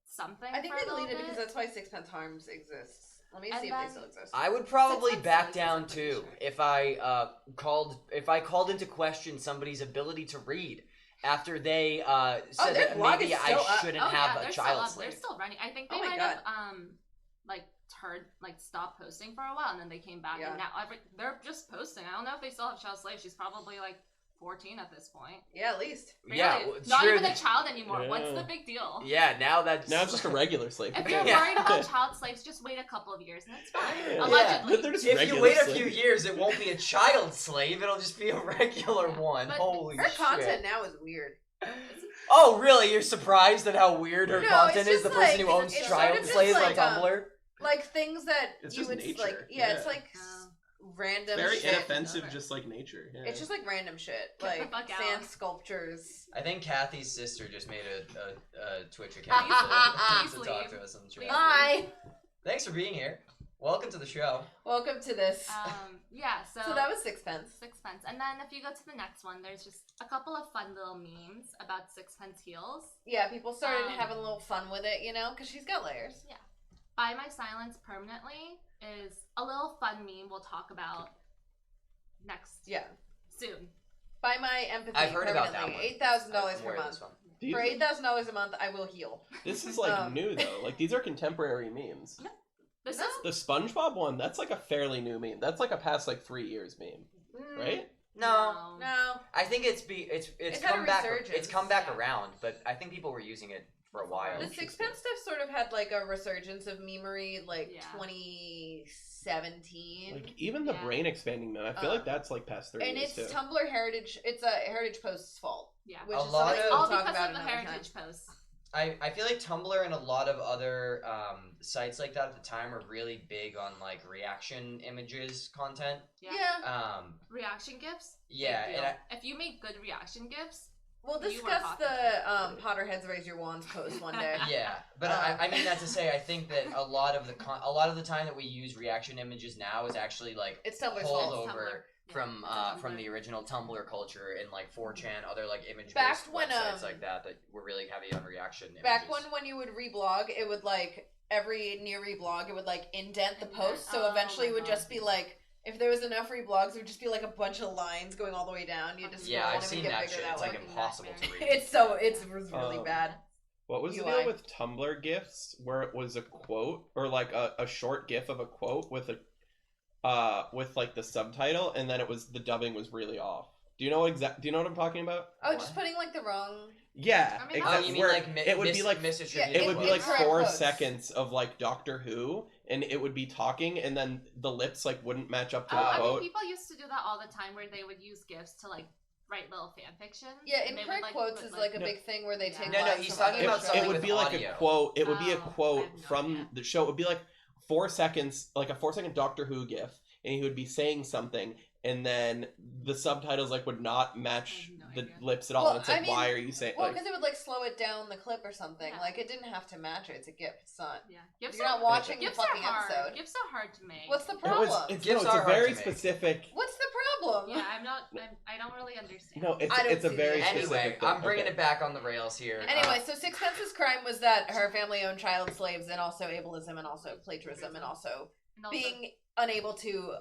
something. I think for they a little deleted because bit. that's why Sixpence Harms exists. Let me And see if then- they still exist. I would probably Sixpence back Notices, down I'm pretty too sure. if I called into question somebody's ability to read after they said their that blog maybe is I still up. shouldn't Oh have yeah, a they're still child up. slave. They're still running. I think they Oh my might God. have stopped posting for a while, and then they came back, Yeah. and now they're just posting. I don't know if they still have child slaves. She's probably like 14 at this point. Yeah, at least. Really? Yeah, well, Not sure even a that- child anymore. What's Yeah. the big deal? Yeah, now that's Now it's just a regular slave. If you're Yeah. worried about child slaves, just wait a couple of years, and it's fine. Yeah. Allegedly. They're just If you regular wait a slaves. few years, it won't be a child slave. It'll just be a regular Yeah, one. but Holy Her shit! content now is weird. Oh, really? You're surprised at how weird her No, content it's is? The just person like- who owns it's child sort of just slaves like, on Tumblr. Like things that It's you just would nature, like. yeah. It's like Oh. random Very shit. inoffensive, just like nature. Yeah. It's just like random shit, Get the like fuck out. sand sculptures. I think Kathy's sister just made a Twitch account Please to leave. talk to us on the show. Please. Hi. Thanks for being here. Welcome to the show. Welcome to this. Yeah, so that was Sixpence. Sixpence. And then if you go to the next one, there's just a couple of fun little memes about Sixpence heels. Yeah, people started Um, having a little fun with it, you know, because she's got layers. Buy My Silence Permanently is a little fun meme we'll talk about next Yeah. soon. Buy my empathy. I've heard about that permanently. one. $8,000 I'm per aware of month. this one. These- For $8,000 a month, I will heal. This is like Um, new though. Like these are contemporary memes. This No. is The SpongeBob one, that's like a fairly new meme. That's like a past like 3 years meme, right? No, No. I think it's It's had a come back. resurgence, It's come back yeah. around, but I think people were using it for a while. The Sixpence stuff sort of had like a resurgence of memery like Yeah. 2017. Like even the Yeah. brain expanding meme, I feel like that's like past 3 and years it's too. Tumblr heritage. It's a Heritage Post's fault, yeah. which A is lot something of- we'll All talk because about of the another heritage time. posts. I feel like Tumblr and a lot of other sites like that at the time were really big on like reaction images content. Yeah. Reaction gifs. Yeah, big and deal. I, if you make good reaction gifs, We'll You were discuss the popular. Potterheads Raise Your Wands post one day. yeah, but I mean that to say, I think that a lot of the time that we use reaction images now is actually like It's Tumblr's pulled fault. Tumblr. over Yeah, from it's a from Tumblr. the original Tumblr culture and like 4chan, other like image Back based when, websites like that were really heavy on reaction images. Back when you would reblog, it would like every new reblog, it would like indent the post, so Oh eventually my it would God. just be like, if there was enough reblogs, it would just be like a bunch of lines going all the way down. You just Yeah, scroll I've and it seen would get that bigger shit. that It's way. like impossible to read. It's really Um, bad. What was the UI. deal with Tumblr gifs where it was a quote or like a short gif of a quote with with like the subtitle and then the dubbing was really off? Do you know what I'm talking about? Oh, What? just putting like the wrong. Yeah, I mean, Oh, exactly. you mean Where like it would be like misattributed? it would be like Incorrect 4 quotes. seconds of like Doctor Who, and it would be talking, and then the lips like wouldn't match up to Oh, the I mean, quote. people used to do that all the time, where they would use gifs to like write little fan fiction. Yeah, and they would, incorrect like, quotes put, is like a No. big thing where they Yeah. take No, lines he's from talking other about shows. something It would with be like audio. a quote. It would be a Oh, I quote have no from idea. the show. It would be like 4 seconds, like a 4-second Doctor Who gif, and he would be saying something, and then the subtitles like would not match I have no the idea. lips at all. Well, And it's like, I mean, why are you saying Well, like? because it would like slow it down the clip or something. Yeah. Like it didn't have to match it. It's a GIF. It's not. Yeah, gifs You're are not watching the gifs are fucking hard. episode. Gifs are hard to make. What's the It problem? was, it's, Gifs no, it's are a hard very to make. specific. What's the problem? Yeah, I don't really understand. No, I don't it's a see very it. specific. Anyway, thing. I'm bringing Okay. it back on the rails here. Anyway, so Sixpence's crime was that her family owned child slaves and also ableism and also plagiarism and also And also, being unable to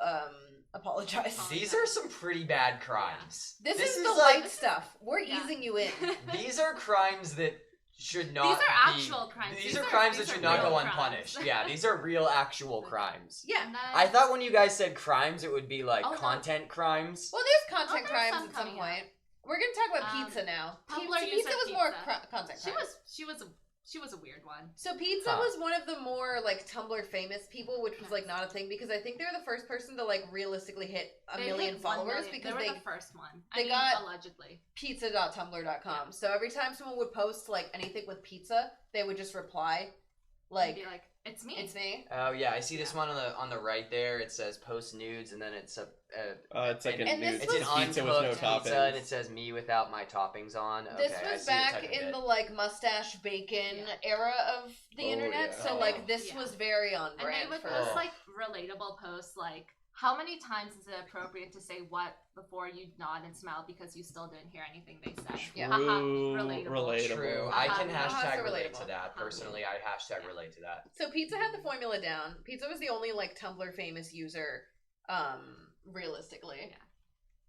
apologize. These are some pretty bad crimes. This is the like light stuff. We're Yeah. easing you in. these are crimes that should not. These are be- actual crimes. These These are are- crimes these that are should not real go crimes. unpunished. Yeah, these are real, actual crimes. Yeah. And then, I thought when you guys said crimes, it would be like Oh, no. content crimes. Well, there's content there's crimes some at some coming point. We're gonna talk about Um, pizza now. Tumblr Pizza user was more pizza. content she crimes. was a weird one. So pizza Huh. was one of the more like Tumblr famous people, which was like not a thing because I think they were the first person to like realistically hit a They million hit 1 followers million. because they they were the first one. they I mean, got- allegedly. pizza.tumblr.com. So every time someone would post like anything with pizza, they would just reply like, Be like, it's me. "It's me." Oh yeah, I see this one on the right there. It says post nudes, and then it's It's like and a And this nude it's an was- pizza with no uncooked pizza, toppings. and it says me without my toppings on. This Okay, I was see the back type of in bit. the like mustache bacon Yeah. era of the Oh, internet. yeah. So Oh. like this Yeah. was very on And they brand would for post Oh. like relatable posts like, how many times is it appropriate to say what before you nod and smile because you still didn't hear anything they said? Yeah. Haha, True, relatable. True. Uh-huh. I can Uh-huh, hashtag so relate relatable. to that. Personally, I hashtag Yeah. relate to that. So Pizza had the formula down. Pizza was the only like Tumblr famous user, realistically.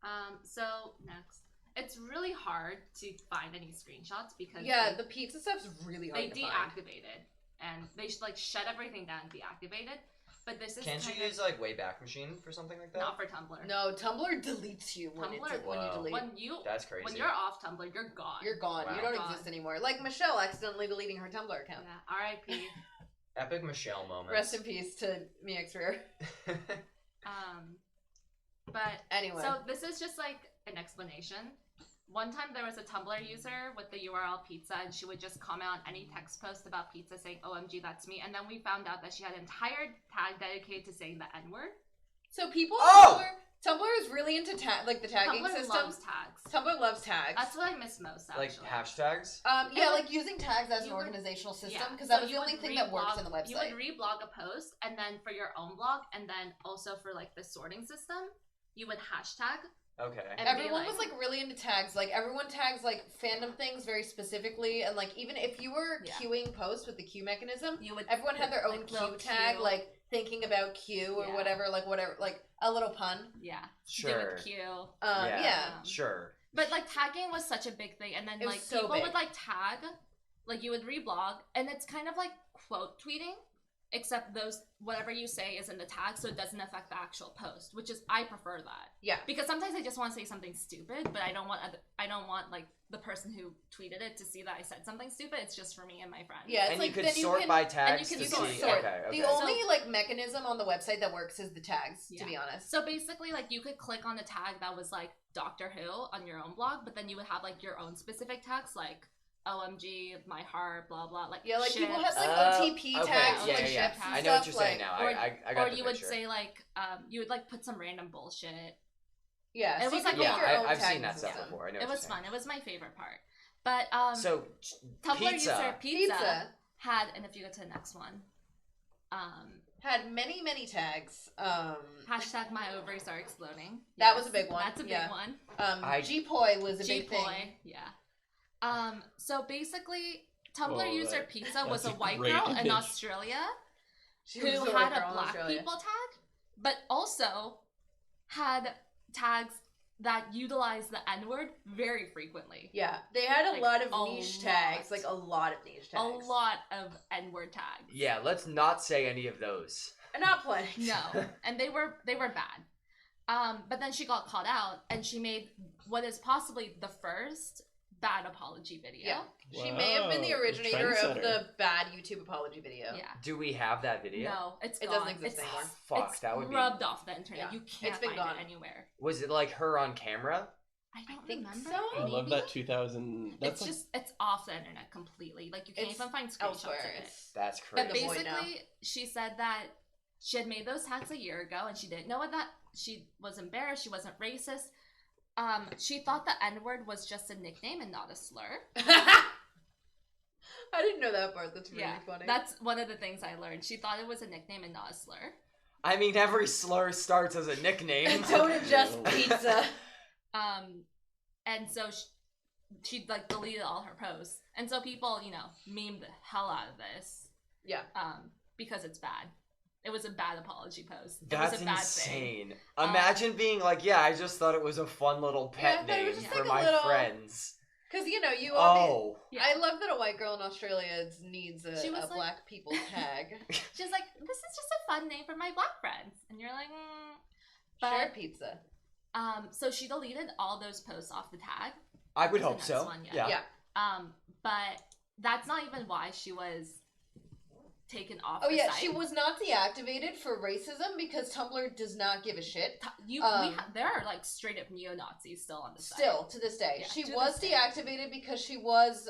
Yeah. So next, it's really hard to find any screenshots because Yeah, the pizza stuff's really hard they to find. deactivated and they should like shut everything down and deactivate it. But this is Can't you kind of use like Wayback Machine for something like that? not for Tumblr. No, Tumblr deletes you when Tumblr, when you Wow. delete. When you That's crazy. when you're off Tumblr, you're gone. You're gone. Wow. You don't Gone. exist anymore. Like Michelle accidentally deleting her Tumblr account. Yeah. R.I.P. Epic Michelle moments. Rest in peace to Mia Xrear. But Anyway. so this is just like an explanation. One time there was a Tumblr user with the URL pizza, and she would just comment on any text post about pizza saying, "OMG, that's me." And then we found out that she had an entire tag dedicated to saying the N word. So people Oh! Tumblr is really into like the tagging Tumblr system. loves tags. Tumblr loves tags. That's what I miss most, like actually. hashtags. Yeah, And, like using tags as an you would- organizational system Yeah. because So that was you the only would thing that works reblog- in the website. You would reblog a post, and then for your own blog, and then also for like the sorting system, you would hashtag. Okay. And Everyone be was like really into tags. Like everyone tags like fandom things very specifically, and like even if you were Yeah. queuing posts with the queue mechanism, You would everyone had their own like, little queue tag, Q. like thinking about Q or Yeah. whatever, like a little pun. yeah, Sure. do with Q. Yeah. Sure. But like tagging was such a big thing, and then It was like so people big. would like tag, like you would reblog, and it's kind of like quote tweeting, except those whatever you say is in the tag, so it doesn't affect the actual post, which is I prefer that Yeah. because sometimes I just want to say something stupid, but I don't want like the person who tweeted it to see that I said something stupid. It's just for me and my friends. Yeah, it's And like you could then sort can, by tags you to can see. sort. Okay. The Okay. only like mechanism on the website that works is the tags. To Yeah. be honest. So basically, like you could click on a tag that was like Doctor Who on your own blog, but then you would have like your own specific tags, like OMG, my heart, blah blah, like Yeah, like people have ships. like Oh, OTP okay, tags, yeah, like yeah, ships yeah. and I know what stuff, you're saying like- now. or- I got Or the you would picture. say like you would like put some random bullshit. Yeah, It so was you like can make yeah, your own I've seen tagging that stuff system. before. I know It what was you're saying. fun. It was my favorite part. But So Tumblr pizza. user Pizza had, and if you go to the next one, had many tags. hashtag my ovaries are exploding. That was a big one, That's a big yeah. one. G-poi was a big thing. G-poi, yeah. So basically, Tumblr Oh, user that- pizza was a that's a white great girl in image. Australia She who was the had white girl a in black Australia. people tag, but also had tags that utilized the N-word very frequently. Yeah, they had a Like, lot of a niche lot. tags, like a lot of niche A tags. lot of N-word tags. Yeah, let's not say any of those. Not plenty. No, and they were bad. But then she got caught out, and she made what is possibly the first bad apology video. Yeah. She may have been the Wow, originator of trendsetter. the bad YouTube apology video. Yeah. Do we have that video? No, it's It gone. doesn't exist It's- anymore. Fuck, it's that would be. rubbed off the internet. Yeah. You can't It's been find gone. it anywhere. Was it like her on camera? I don't think remember. so. I love Maybe? that 2000. That's It's just it's off the internet completely. Like you can't It's even find screenshots elsewhere. of it. It's That's But crazy. the void now. basically, she said that she had made those tags a year ago, and she didn't know what that. She was embarrassed. She wasn't racist. She thought the N-word was just a nickname and not a slur. I didn't know that part. That's really funny. That's one of the things I learned. She thought it was a nickname and not a slur. I mean, every slur starts as a nickname. And so did just pizza. And so she like deleted all her posts, and so people, memed the hell out of this. Yeah. Because it's bad. It was a bad apology post. That's was a bad insane. thing. Imagine being like, yeah, I just thought it was a fun little pet Yeah, I thought it name was just for like a my little- friends. Because, you Oh. Yeah. I love that a white girl in Australia needs a She was like- black people tag. She's like, this is just a fun name for my black friends, and you're like, Share pizza. So she deleted all those posts off the tag. I would The hope next so. one, Yeah. Yeah. But that's not even why she was taken off. Oh the yeah, site. she was not deactivated for racism because Tumblr does not give a shit. There are like straight up neo-Nazis still on the site. Still to this day, Yeah, she to was this day. deactivated because she was.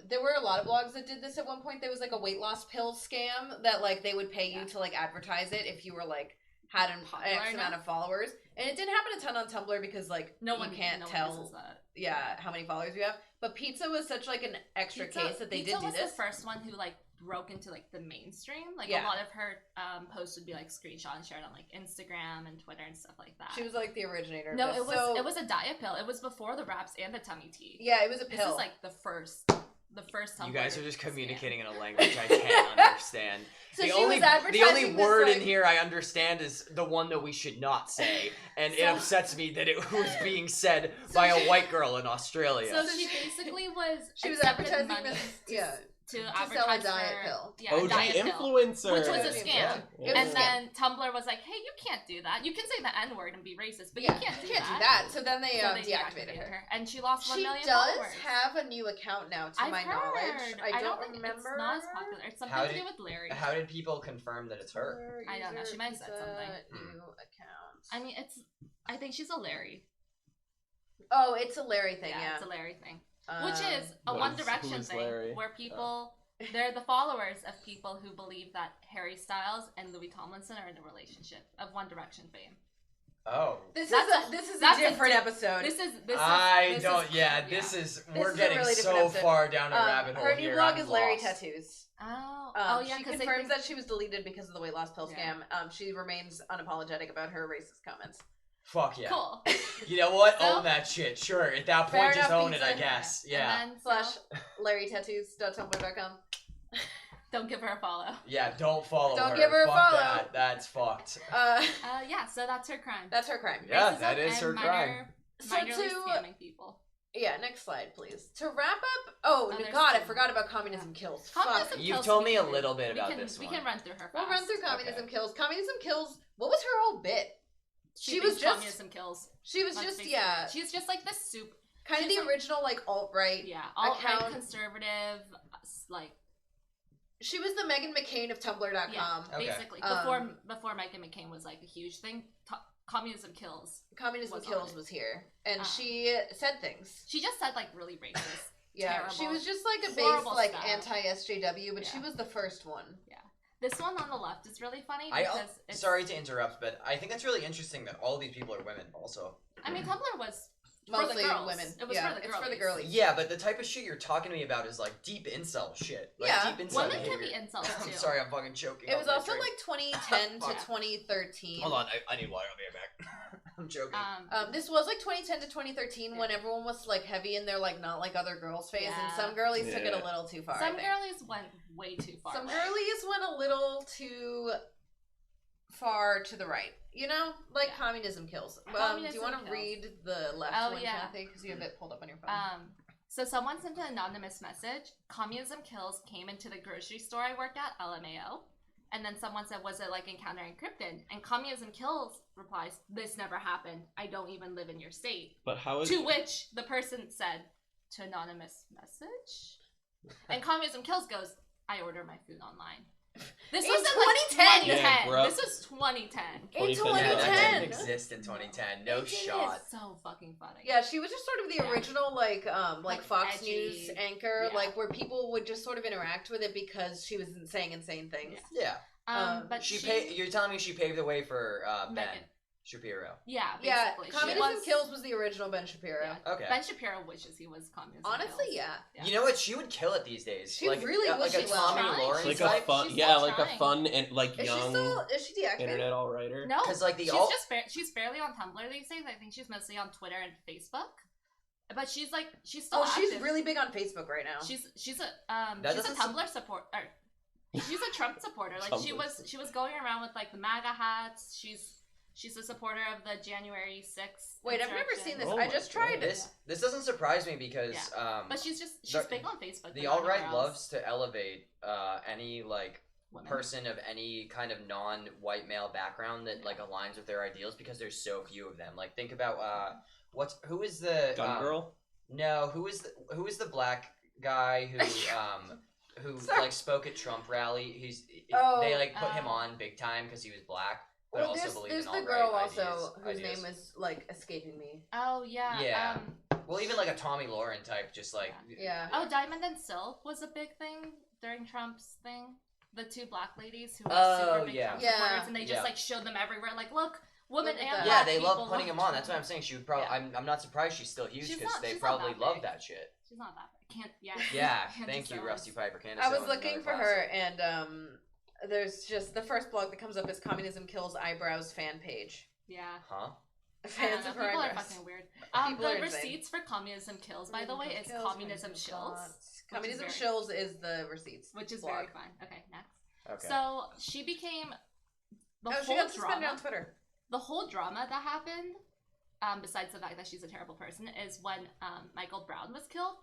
There were a lot of blogs that did this at one point. There was like a weight loss pill scam that like they would pay you to like advertise it if you were like had an Popular X amount enough. of followers, and it didn't happen a ton on Tumblr because like No you one can't no one tell. uses that. Yeah, how many followers you have. But pizza was such like an extra case that they Pizza did do was this. the first one who like broke into like the mainstream. Like Yeah. a lot of her posts would be like screenshot and shared on like Instagram and Twitter and stuff like that. She was like the originator. no, of this. it was So, it was a diet pill. It was before the wraps and the tummy tea. yeah, it was a This pill. is like the first Tumblr You guys are just scam. communicating in a language I can't understand. so the she only was advertising the only this, word like, in here I understand is the one that we should not say, and it So- upsets me that it was being said by a white girl in Australia. So she basically was She was accepted advertising money this, to, yeah, to sell a advertise diet for, pill. Yeah, a OG diet pill. influencer. Which was a Yeah. scam. It was And a scam. then Tumblr was like, hey, you can't do that. You can say the N-word and be racist, but yeah, you can't do do that. that. So then they, So they deactivated her. And she lost 1 She million does followers. have a new account now, to I've my knowledge. heard. I don't think remember. It's not as popular. It's something How to did- do with Larry. How did people confirm that it's her? I don't know. She might have said something. New account. I mean, I think she's a Larry. Oh, it's a Larry thing. Yeah, it's a Larry thing. Which is a What One is- who Direction is thing, Larry? where people, they're the followers of people who believe that Harry Styles and Louis Tomlinson are in a relationship of One Direction fame. Oh. This That's is a that's a different di- episode. This is I this don't. is, Yeah, this is. We're is a getting really different so episode. far down a rabbit hole Her new here. blog I'm is Larry lost. Tattoos. Oh yeah, she because confirms that she was deleted because of the weight loss pill Yeah. scam. She remains unapologetic about her racist comments. Fuck yeah. cool. You know what? So- Own that shit. Sure. At that Fair point, just enough, own it. I pizza. guess. Yeah. And then, Slash LarryTattoos.tumblr.com. don't give her a follow. Yeah. Don't follow her. Don't give her a Fuck follow. That. That's fucked. Yeah, so that's her crime. That's her crime. Yeah, Racism that is and her crime. So Minorly to scamming people. yeah, next slide, please. To wrap up. Oh, there's God, I two. forgot about communism kills. Communism Fuck. You've kills told me a we can- little bit we about can, this we one. can run through her. We'll run through fast. communism Okay. kills. Communism kills. What was her whole bit? She was thinks just. communism kills. She was Let's just face it. yeah, She's just like the soup. kind of she's the like- original like alt right. Yeah, alt right Account- conservative, like She was the Megan McCain of Tumblr.com. yeah, Okay. basically Um, before Megan McCain was like a huge thing. Communism kills. Communism Was on kills it. was here, and Ah. she said things. She just said like really racist. Yeah, she terrible, was just like a base horrible like stuff. anti SJW, but she Yeah. was the first one. This one on the left is really funny I because it's, sorry to interrupt, but I think that's really interesting that all these people are women. Also. I mean, Tumblr was Mostly for the girls. women. It was yeah, for the it's for the girlies. girlies. Yeah, but the type of shit you're talking to me about is like deep incel shit. Like, Yeah. Deep incel Women can be behavior. incels too. I'm sorry, I'm fucking choking. It on was my also drink. like 2010 to Fuck. 2013. Hold on, I need water. I'll be right back. I'm joking. This was like 2010 to 2013 when everyone was like heavy in their like not like other girls phase, and Yeah. some girlies took it a Yeah. little too far. I Some think. girlies went way too far. Some left. girlies went a little too far to the right. You know, like Yeah. communism kills. do Communism you want to kills. read the left Oh, one, yeah. Kathy? Because you have it pulled up on your phone. So someone sent an anonymous message. Communism kills came into the grocery store I worked at, LMAO. And then someone said, was it like Encounter Encrypted? And Communism Kills replies, this never happened. I don't even live in your state. But how is To which the person said, to anonymous message? And Communism Kills goes, I order my food online. This In was in 2010. like 2010. Yeah, bro. This was 2010. In 2010, Yeah, that 2010. didn't exist in 2010. No It shot. is so fucking funny. Yeah, she was just sort of the Yeah. original like Like Fox edgy. News anchor, Yeah. like where people would just sort of interact with it because she was saying insane things. Yeah. But You're telling me she paved the way for Ben. Megan. Shapiro. Yeah, Yeah, basically. Communism Kills was the original Ben Shapiro. Yeah. Okay. Ben Shapiro wishes he was Communism Honestly, Kills. yeah. You know what? She would kill it these days. She like, really would. like a She's Tommy trying. Lawrence Like type. a fun, She's yeah, still like a trying. fun and like Is young she deactivated? internet all writer. No, 'Cause, like, the she's alt- just she's barely on Tumblr these days. I think she's mostly on Twitter and Facebook. But she's still Oh, she's active. really big on Facebook right now. She's a she's a doesn't Tumblr support. Or, she's a Trump supporter. Like she was going around with like the MAGA hats. She's a supporter of the January 6th. Wait, I've never seen this. Oh I my just tried God. This doesn't surprise me because But she's big on Facebook. but the not alt right anywhere else. loves to elevate any like Women. person of any kind of non-white male background that like aligns with their ideals because there's so few of them. Like think about who is the Gun girl. No, who is the black guy who Sorry. like spoke at Trump rally? Oh, they like put him on big time because he was black, but Well, also believed there's in the alt-right girl also whose ideas. name is like escaping me. Oh yeah. Yeah. Well, even like a Tommy Lauren type, just like Yeah. Oh, Diamond and Silk was a big thing during Trump's thing. The two black ladies who were Oh, super big yeah. Trump Yeah. supporters, and they just Yeah. like showed them everywhere. Like, look, women Look at and that. yeah, black they people love putting him on. That's what I'm saying. She would probably. Yeah. I'm not surprised she's still huge She's because not- they she's not probably that love big. that shit. She's not that big. Can't. Yeah. Yeah, Candace thank you, Owens. Rusty Piper. Candace I was Owens, looking another for classic. her, and there's just the first blog that comes up is Communism Kills Eyebrows fan page. Yeah. Huh? I don't Fans know, of her people are eyebrows. fucking weird. People The are insane. receipts for Communism Kills, by the way, is Kills, Communism Shills, Communism very- Shills is the receipts, which is blog. very fun. Okay, next. Okay. So she became the Oh, she whole got suspended drama. on Twitter. The whole drama that happened, besides the fact that she's a terrible person, is when Michael Brown was killed.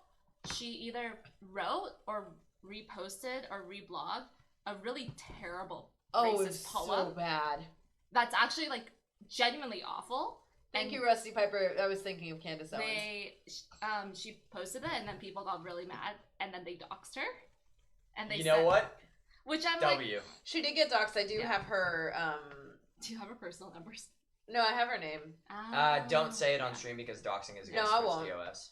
She either wrote or reposted or reblogged a really terrible Oh, racist it's poem so bad. that's actually like genuinely awful. Thank And you, Rusty Piper. I was thinking of Candace Owens. She posted it, and then people got really mad, and then they doxed her, and they You know said, what? which I'm like, W. She did get doxxed. I do Yeah. have her. do you have her personal numbers? No, I have her name. Don't say it on Yeah. stream because doxing is No, against I Twitch won't. TOS.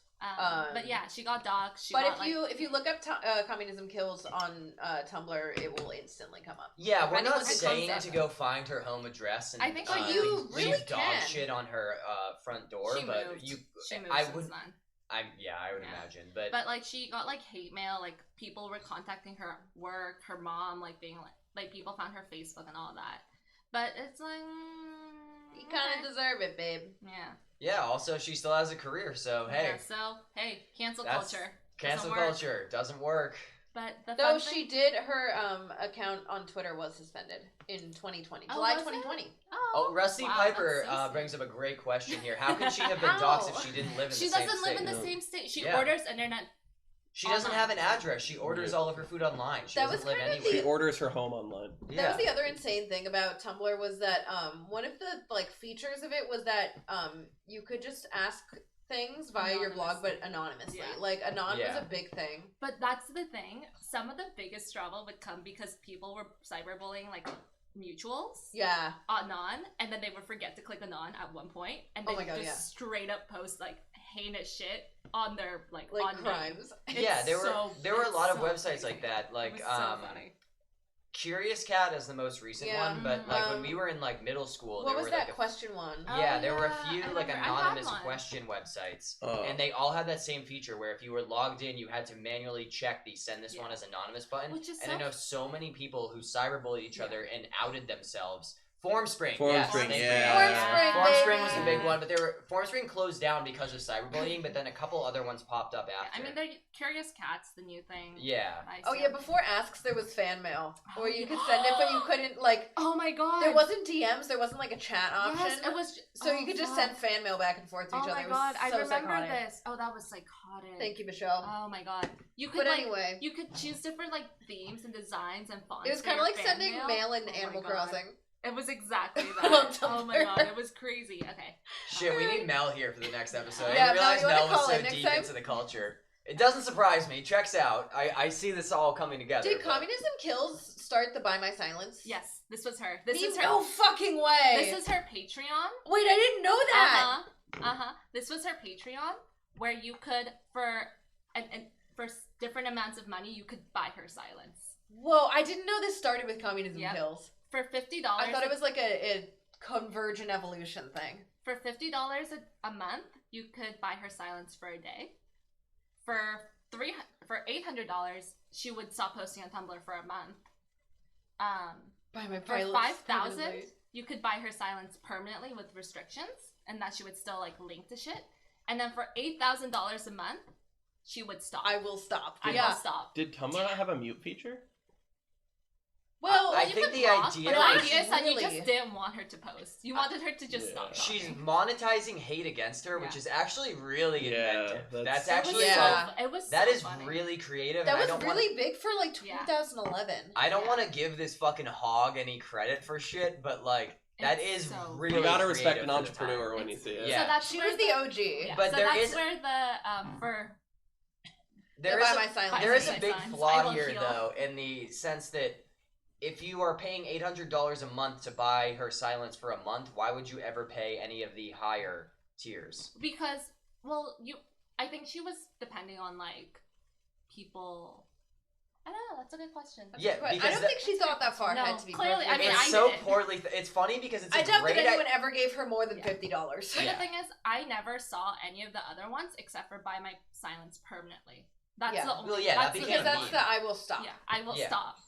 But yeah, she got doxed. She But got, if you look up Communism Kills on Tumblr, it will instantly come up. Yeah, we're Depending not on the saying concept. to go find her home address and I think But you leave really dog can. shit on her front door, she but moved. you She moved I since would then. I would Yeah. imagine, but But like she got like hate mail, like people were contacting her at work, her mom, like being like people found her Facebook and all that. But it's like You kind of deserve it, babe. yeah. yeah, also she still has a career, so hey, Yeah, so hey, cancel That's- culture. cancel Doesn't work. culture doesn't work. But the Though fun she thing- did, her account on Twitter was suspended in 2020, Oh, July was it? 2020. Oh, Rusty wow, Piper that's so sick. brings up a great question here. How can she have been How? doxxed if she didn't live in She the same doesn't live state? in the No. same state. She Yeah. orders internet. She doesn't online. have an address. She orders all of her food online. She That doesn't was live kind of anywhere. She orders her home online. That Yeah. was the other insane thing about Tumblr was that one of the like features of it was that you could just ask things via your blog, but anonymously. Yeah. Like anon Yeah. was a big thing. But that's the thing. Some of the biggest trouble would come because people were cyberbullying like mutuals. Yeah. Anon, and then they would forget to click anon at one point, and Oh they my God, just yeah. straight up post like heinous shit on their like Like on crimes. Yeah, there were a lot of it's so websites like crazy. that. Like It was so funny. Curious Cat is the most recent Yeah. one, but like when Um, we were in like middle school, What there was were that like question one? yeah, Oh, there were a yeah, few I like remember. I had anonymous one. question websites, Oh. and they all had that same feature where if you were logged in, you had to manually check the send this Yeah. one as anonymous button. Which is And so I know so many people who cyberbullied each Yeah. other and outed themselves. Formspring, Formspring, yes, Formspring, thank you. yeah. Formspring was the baby. big one, but Formspring closed down because of cyberbullying, but then a couple other ones popped up after. I mean, they're Curious Cat's the new thing. yeah. I Oh see yeah, it. before Asks there was fan mail, Oh, where you yeah. could send it, but you couldn't like. Oh my god. There wasn't DMs. There wasn't like a chat option. Yes, it was. So you could just send fan mail back and forth to each Oh other. my It was god, I so remember psychotic. this. Oh, that was psychotic. Thank you, Michelle. Oh my god, you could But like anyway, you could choose different like themes and designs and fonts. it was for kind of your like fan sending mail. mail in Oh my Animal God. Crossing. It was exactly On that. Oh my Tumblr. god, it was crazy. Okay. Shit, we need Mel here for the next episode. I Yeah, didn't realize Mel, you wanna Mel was call so in next deep time? into the culture. It doesn't surprise me. Checks out. I see this all coming together. Did but- Communism Kills start the Buy My Silence? Yes, this was her. This is her. No fucking way. This is her Patreon. Wait, I didn't know that. This was her Patreon, where you could for different amounts of money you could buy her silence Whoa, I didn't know this started with Communism Yep. Kills. for $50. I thought it was like a convergent evolution thing. For $50 a month, you could buy her silence for a day. For $800, she would stop posting on Tumblr for a month. By my For $5,000, you could buy her silence permanently with restrictions, and that she would still like link to shit. And then for $8,000 a month, she would stop. I will stop. I will stop. Did Tumblr not have a mute feature? Well, I You think could the block, idea but the was idea is that you really- just didn't want her to post. You wanted her to just Yeah. stop she's talking. monetizing hate against her, which Yeah. is actually really Yeah, inventive. that's- That's It was actually Yeah. like, it was that so is funny. really creative. that and I was don't really big for like Yeah. 2011. I don't Yeah. want to give this fucking hog any credit for shit, but like that It's is so really You gotta respect creative an for the time. entrepreneur when you see it. Yeah. So that's She where was the OG. Yeah. But so there that's is- where the for There By is a my silence. There is a By big signs. I flaw will here, heal. though, in the sense that if you are paying $800 a month to buy her silence for a month, why would you ever pay any of the higher tiers? because I think she was depending on like people. I don't know. That's a good question. Yeah, But I because don't that- think she thought that far No, ahead, to be clearly, perfectly I mean, it's I so didn't. poorly. It's funny because it's a I doubt that great. anyone ever gave her more than Yeah. $50. But Yeah. the thing is, I never saw any of the other ones except for buy my silence permanently. That's Yeah. the only. Well, yeah, that that's the became Because a thing. that's meme. the I will stop. Yeah, I will Yeah. stop.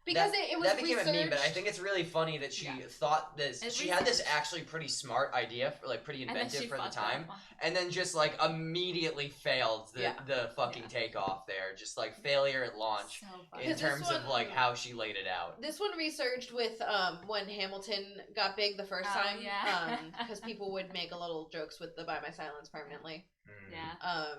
Because that, it was that became a meme, but I researched- think it's really funny that she Yeah. thought this. It's She had this researched. actually pretty smart idea, for, like pretty And then inventive she for the fucked time, up. and then just like immediately failed the Yeah. the fucking Yeah. takeoff there. Just like failure at launch So funny. in Because this terms of one- like how she laid it out. This one researched with when Hamilton got big the first Oh, time. yeah. Because people would make a little jokes with the Buy My Silence permanently. Mm. Yeah,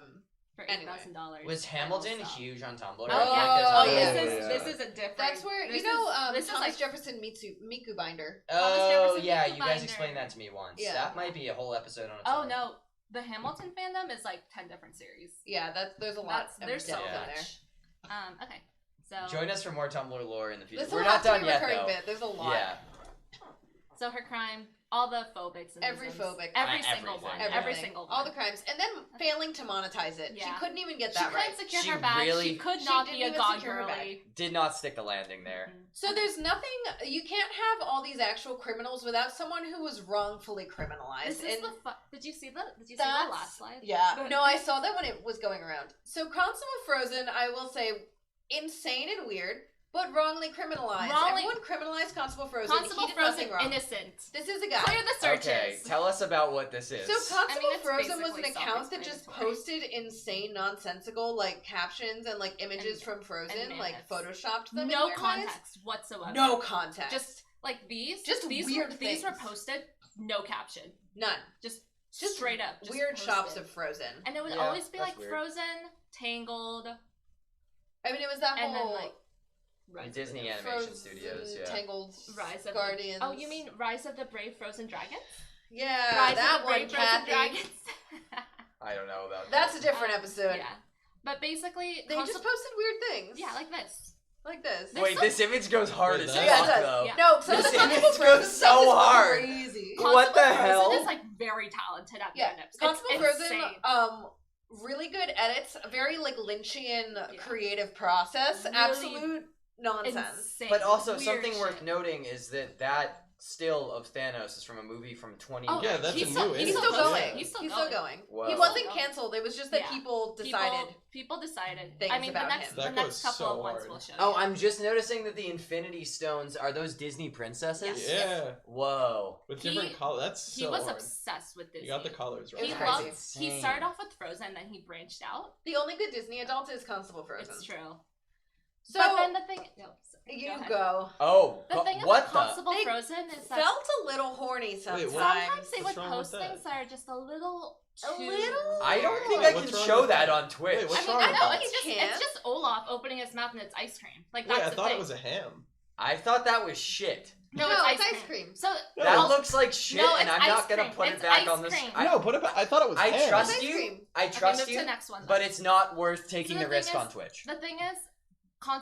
for Anyway. $8,000. Was Hamilton huge on Tumblr? Oh, Like, yeah. because Oh, of- yeah. This is a different. That's where, this you know, is- this is Thomas like Jefferson Miku Binder. Thomas Oh Jefferson yeah, Miku you guys Binder. explained that to me once. Yeah. That might be a whole episode on its Oh own. no, the Hamilton fandom is like 10 different series. Yeah, there's a lot of There's so depth in there. much. Okay, so Join us for more Tumblr lore in the future. This We're will not have to done be a yet recurring though. bit. There's a lot. Yeah. so her crime, all the phobics and Every isms. phobic. every Everything. single one, Everything. every single one. All the crimes. And then failing to monetize it. She Yeah. couldn't even get She that couldn't right. secure She her bag. really- She could She not didn't be a even god secure her girly. Did not stick the landing there. Mhm. So there's nothing, you can't have all these actual criminals without someone who was wrongfully criminalized. This is And the did you see the that's- last slide? Yeah. No, I saw that when it was going around. So Constable Frozen, I will say, insane and weird, but wrongly criminalized. Everyone criminalized Constable Frozen. Constable he did Frozen nothing wrong. innocent. This is a guy. Clear the searches. Okay, tell us about what this is. So Constable it's Frozen was an basically account that just self-explanatory. posted insane, nonsensical like captions and like images from Frozen, and like minutes. photoshopped them. in No weird ways. context whatsoever. No context. Just like these. Just these weird were, These were things. posted. No caption. none. Just Just straight up. Just Weird posted. shops of Frozen. And it would Yeah, always be that's like weird. Frozen, Tangled, I mean, it was that and then whole like Rise of the Disney Brave- Animation Frozen, Studios, yeah. Tangled, Rise of Guardians. The, oh, you mean Rise of the Brave Frozen Dragons? Yeah, Rise that of the one, Brave Frozen Kathy. Dragons. I don't know about That's that. a different episode. Yeah, but basically, They just posted weird things. yeah, like this. like this. There's Wait, some- this image goes hard Wait, as that- Yeah, it fuck, does. though. Yeah. No, some of This the Constable image Frozen goes stuff so is hard. crazy. What the Constable hell? Frozen is like very talented at Yeah, the nips. Constable It's Frozen, insane. really good edits, very like Lynchian Yeah. creative process, Really absolute nonsense. Insane. But also, Weird something worth shit. noting is that still of Thanos is from a movie from 20. Oh, Yeah, that's he's a still, new He's image. still Yeah. going. He's still He's going. still going. Whoa. He wasn't Still canceled. It was just that Yeah. people decided. People decided. things I mean, about the next, him. the That next goes couple so of ones hard. will show Oh, you. I'm just noticing that the Infinity Stones are those Disney princesses? Yes. Yeah, Whoa. with He- different colors. That's He so was hard. obsessed with Disney. You got the colors It right. He was loved. crazy. He started off with Frozen, then he branched out. The only good Disney adult is Constable Frozen. It's true. So but then the thing, you ahead. go. Oh, The thing what about the? Constable They Frozen is that Felt a little horny sometimes. sometimes they What's would wrong with post that? things that are just a little too. A little? I don't think Wait, I what's can wrong show with that that? on Twitch. Wait, what's I mean, wrong I with know that? it's Can't. just Olaf opening his mouth and it's ice cream. Like Wait, that's I the thought thing. it was a ham. I thought that was shit. No, No, it's it's ice ice cream. cream. So That Olaf- looks like shit, No, and it's I'm not ice gonna cream. put it It's back ice on this. cream. No, put it back. I thought it was I ham. trust Ice you. cream. I Okay, trust move to you. the next one. But then. it's not worth taking So the the risk thing on is- Twitch. The thing is,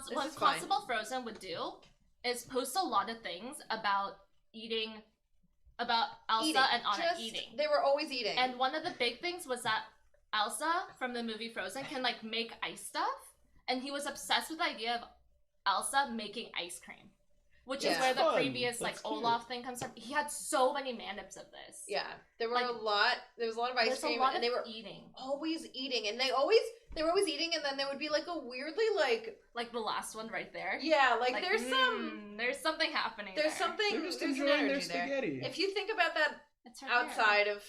This what is fine. Constable Frozen would do is post a lot of things about eating, about Elsa Eating. and Anna Just- eating. They were always eating. And one of the big things was that Elsa from the movie Frozen can like make ice stuff, and he was obsessed with the idea of Elsa making ice cream. which Yeah. is where the Fun. previous like That's cute. Olaf thing comes from. He had so many manips of this. Yeah, there were Like, there was a lot of ice There's cream, a lot and of they were eating. always eating, and they were always eating, and then there would be like a weirdly Like the last one right there. like there's there's something happening. there's there. something They're just there's an enjoying their energy there. spaghetti. If you think about that It's her hair. outside of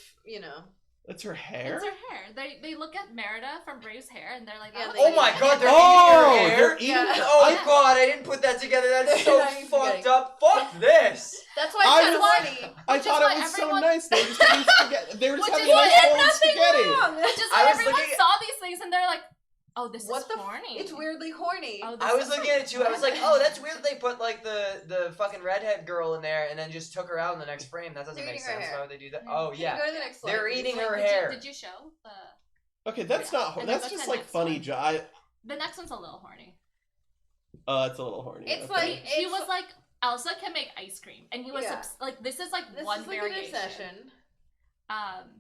That's her hair? It's her hair. They look at Merida from Brave's hair and they're like, Yeah, that they- Oh looks my like- god, they're Oh, eating her they're hair? eating. Yeah. Oh Yeah. god, I didn't put that together. That's They're so not even fucked spaghetti. up. Fuck this. that's why I it's kind of was- funny. I Which is thought why it was everyone- so nice. They were just having spaghetti. They were just Which having is a why nice bowl of nothing spaghetti. wrong. Which is I why was everyone looking at- saw these things and they're like, oh, this What is the horny. It's weirdly horny. Oh, this I was is looking at it too. I was like, oh, that's weird. They put like the fucking redhead girl in there and then just took her out in the next frame. That doesn't They're make eating her sense. hair. Why would they do that? Yeah. Oh Can you yeah, go to the next slide, they're please? eating Wait, her did hair. Did you show the... Okay, that's Yeah. not. And That's then just what's the like next funny. one? The next one's a little horny. It's a little horny. It's okay. like He it's was like, Elsa can make ice cream. And he was Yeah. like, this is like this one is like variation. an obsession.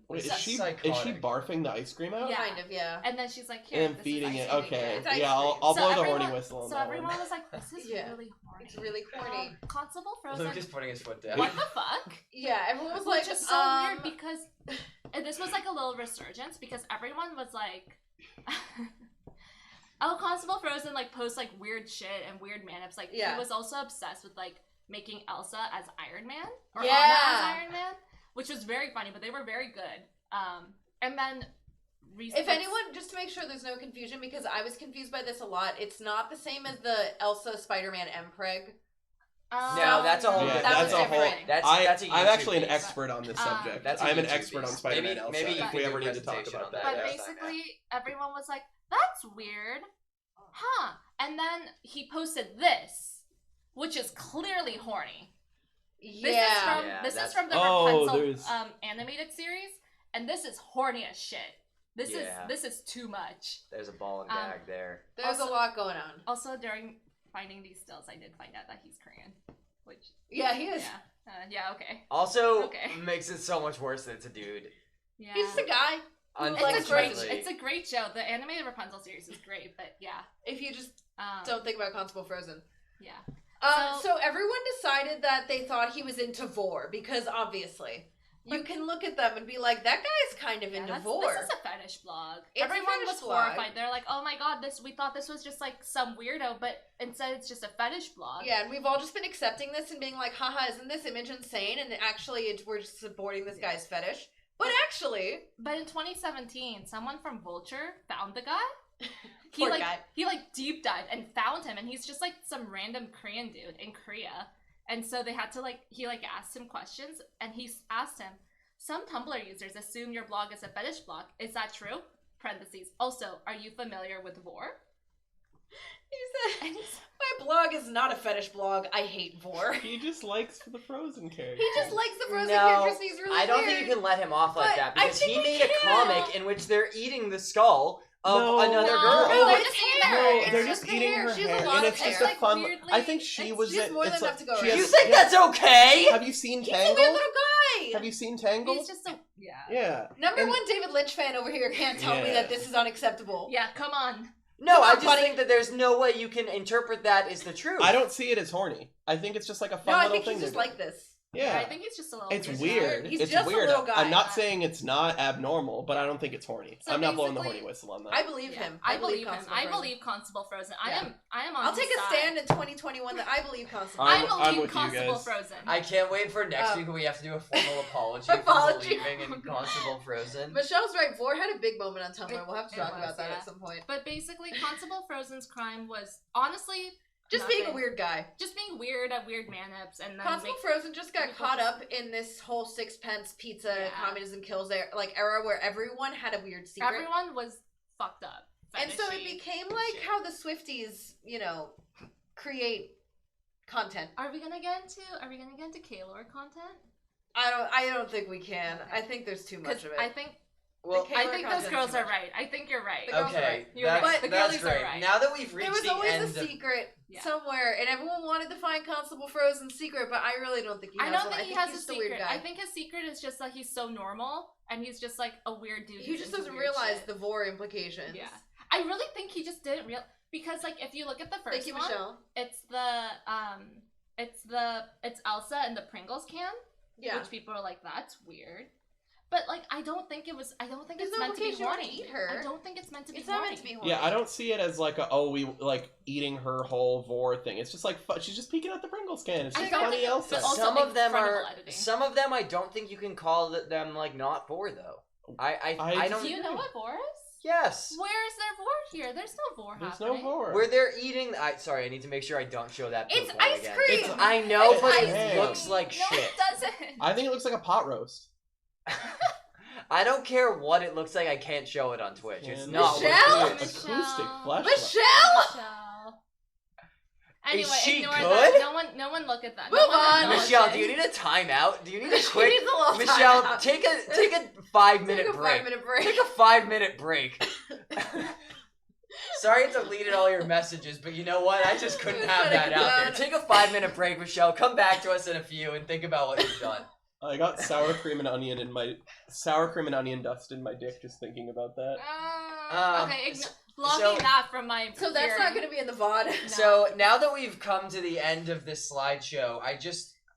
Wait, is That's she psychotic. barfing the ice cream out? Yeah. Kind of, yeah. And then she's like, here, And this feeding is it. ice cream. Okay. It's ice Yeah, I'll cream. blow the everyone- horny whistle on So that everyone one. was like, this is Yeah. really horny. It's really horny. Constable Frozen. Luke is putting his foot down. What the fuck? Yeah, everyone was Which like, is so weird because and this was like a little resurgence because everyone was like, oh, Constable Frozen like posts like weird shit and weird manips. Like Yeah. he was also obsessed with like making Elsa as Iron Man or Yeah. Anna as Iron Man, which was very funny. But they were very good. And then If anyone, just to make sure there's no confusion, because I was confused by this a lot, it's not the same as the Elsa Spider-Man Mpreg. No, that's a whole. Yeah, that that's was a whole- different. That's a I'm YouTube actually an piece. expert on this subject. That's a I'm an YouTube expert on piece. Spider-Man Maybe- Elsa. maybe you if can we do ever a need to talk presentation about on that. that. But Yeah. basically, everyone was like, "That's weird, huh?" And then he posted this, which is clearly horny. This is Yeah. from Yeah, this is that's- from the Oh, Rapunzel there's- animated series, and this is horny as shit. This Yeah. is too much. There's a ball and Um, gag there. There's Also- a lot going on. Also, during finding these stills, I did find out that he's Korean, which Yeah, he is. yeah, okay, Also, Okay. makes it so much worse that it's a dude. yeah. He's just a guy. Unfortunately, It's a great show. The animated Rapunzel series is great, but yeah, If you just um, don't think about Constable Frozen. yeah. So everyone decided that they thought he was into vor, because obviously you can look at them and be like, that guy's kind of into vor. This is a fetish blog. It's a Everyone fetish was blog. horrified. They're like, "Oh my god, we thought this was just like some weirdo, but instead it's just a fetish blog." Yeah, and we've all just been accepting this and being like, haha, isn't this image insane? And actually, we're just supporting this guy's fetish. But actually, But in 2017, someone from Vulture found the guy. Poor guy. He like deep dived and found him, and he's just like some random Korean dude in Korea. And so they had to he asked him questions, and he asked him, "Some Tumblr users assume your blog is a fetish blog. Is that true?" Parentheses. Also, are you familiar with vor? he said, And he's, my blog is not a fetish blog. I hate vor. He just likes the Frozen character. He just likes the Frozen No, characters, and he's really I don't weird. think you can let him off like But that I because think he we made a can. comic in which they're eating the skull of No. another No, girl. No, they're it's just hair. eating No, It's they're just just the eating hair. her She has a hair, lot and of it's just hair. a fun. weirdly- I think she it's- was. She has more than it's enough to go she around. You has- think yeah. that's okay? Have you seen He's a weird little Tangled? guy. Have you seen Tangled? he's just a Yeah. Number And- one David Lynch fan over here can't tell me Yeah. that this is unacceptable. yeah. Come on. No, Come I on, just buddy. think that there's no way you can interpret that as the truth. I don't see it as horny. I think it's just like a fun No, I little think thing. he's just to do. like this. Yeah. I think he's just a little. It's weird. weird. He's It's just a weird. little guy. I'm not saying it's not abnormal, but I don't think it's horny. So I'm not blowing the basically- horny whistle on that. I believe Yeah, him. I believe him. Constable I Frozen. believe Constable Frozen. Yeah. I am on. I'll take his a side. stand in 2021 that I believe Constable. I'm I believe with you Constable guys. Frozen. I can't wait for next Oh. week when we have to do a formal apology, Apology. for believing in Constable Frozen. Michelle's right. Vor had a big moment on Tumblr. We'll have to It talk was, about that yeah. at some point. But basically, Constable Frozen's crime was honestly Just being a nothing. weird guy. Just being weird at weird manips, and then Constable Frozen just got caught up in this whole sixpence pizza Yeah. communism kills era where everyone had a weird secret. everyone was fucked up. And so it fetishy became like shit. how the Swifties, create content. Are we gonna get into Kaylor content? I don't think we can. I think there's too much Because of it. I think Well, Okay. I think those content's girls too are much. right. I think you're right. The girls are okay, right. You're that's, right. The that's girlies are great. right. Now that we've There reached was the always end a of... secret Yeah. somewhere, and everyone wanted to find Constable Frozen's secret, but I really don't think he has I don't one. think I he think has he's a just a weird secret. guy. I think his secret is just that he's so normal, and he's just like a weird dude. He who's just into doesn't weird realize shit. the vor implications. Yeah, I really think he just didn't real because like if you look at the Thank first you, one, Michelle. it's the it's Elsa and the Pringles can, Yeah. which people are like, that's weird. But like, I don't think it's no meant to be implication you wanna horny. eat her. I don't think it's meant to be It's horny. not meant to be horny. Yeah, I don't see it as like we like eating her whole vor thing. It's just like she's just peeking at the Pringles can. It's I just don't funny think- Elsa. but also, Some like, of them frontal are. editing. Some of them I don't think you can call them like not vor though. I don't. Do you know what vor is? Yes. Where is there vor here? There's no vor There's happening. no vor. Where they're eating. Sorry, I need to make sure I don't show that. It's poop one ice again. cream! It's, I know, It's but ice it cream. looks like No, shit. it doesn't. I think it looks like a pot roast. I don't care what it looks like. I can't show it on Twitch. It's And not. Michelle? what it is. Acoustic flashlight. Michelle! Anyway, she ignore good? that. No one look at that. Move no one on. acknowledge Michelle, it. do you need a timeout? Do you need a She quick? needs a little Michelle, timeout. take a 5-minute Take a break. 5-minute break. Take a 5-minute break. Sorry I deleted all your messages, but you know what? I just couldn't have that out there. Take a 5-minute break, Michelle. Come back to us in a few and think about what you've done. I got sour cream and onion dust in my dick just thinking about that. Okay, so- blocking that from my. So that's not going to be in the VOD. No. So now that we've come to the end of this slideshow, I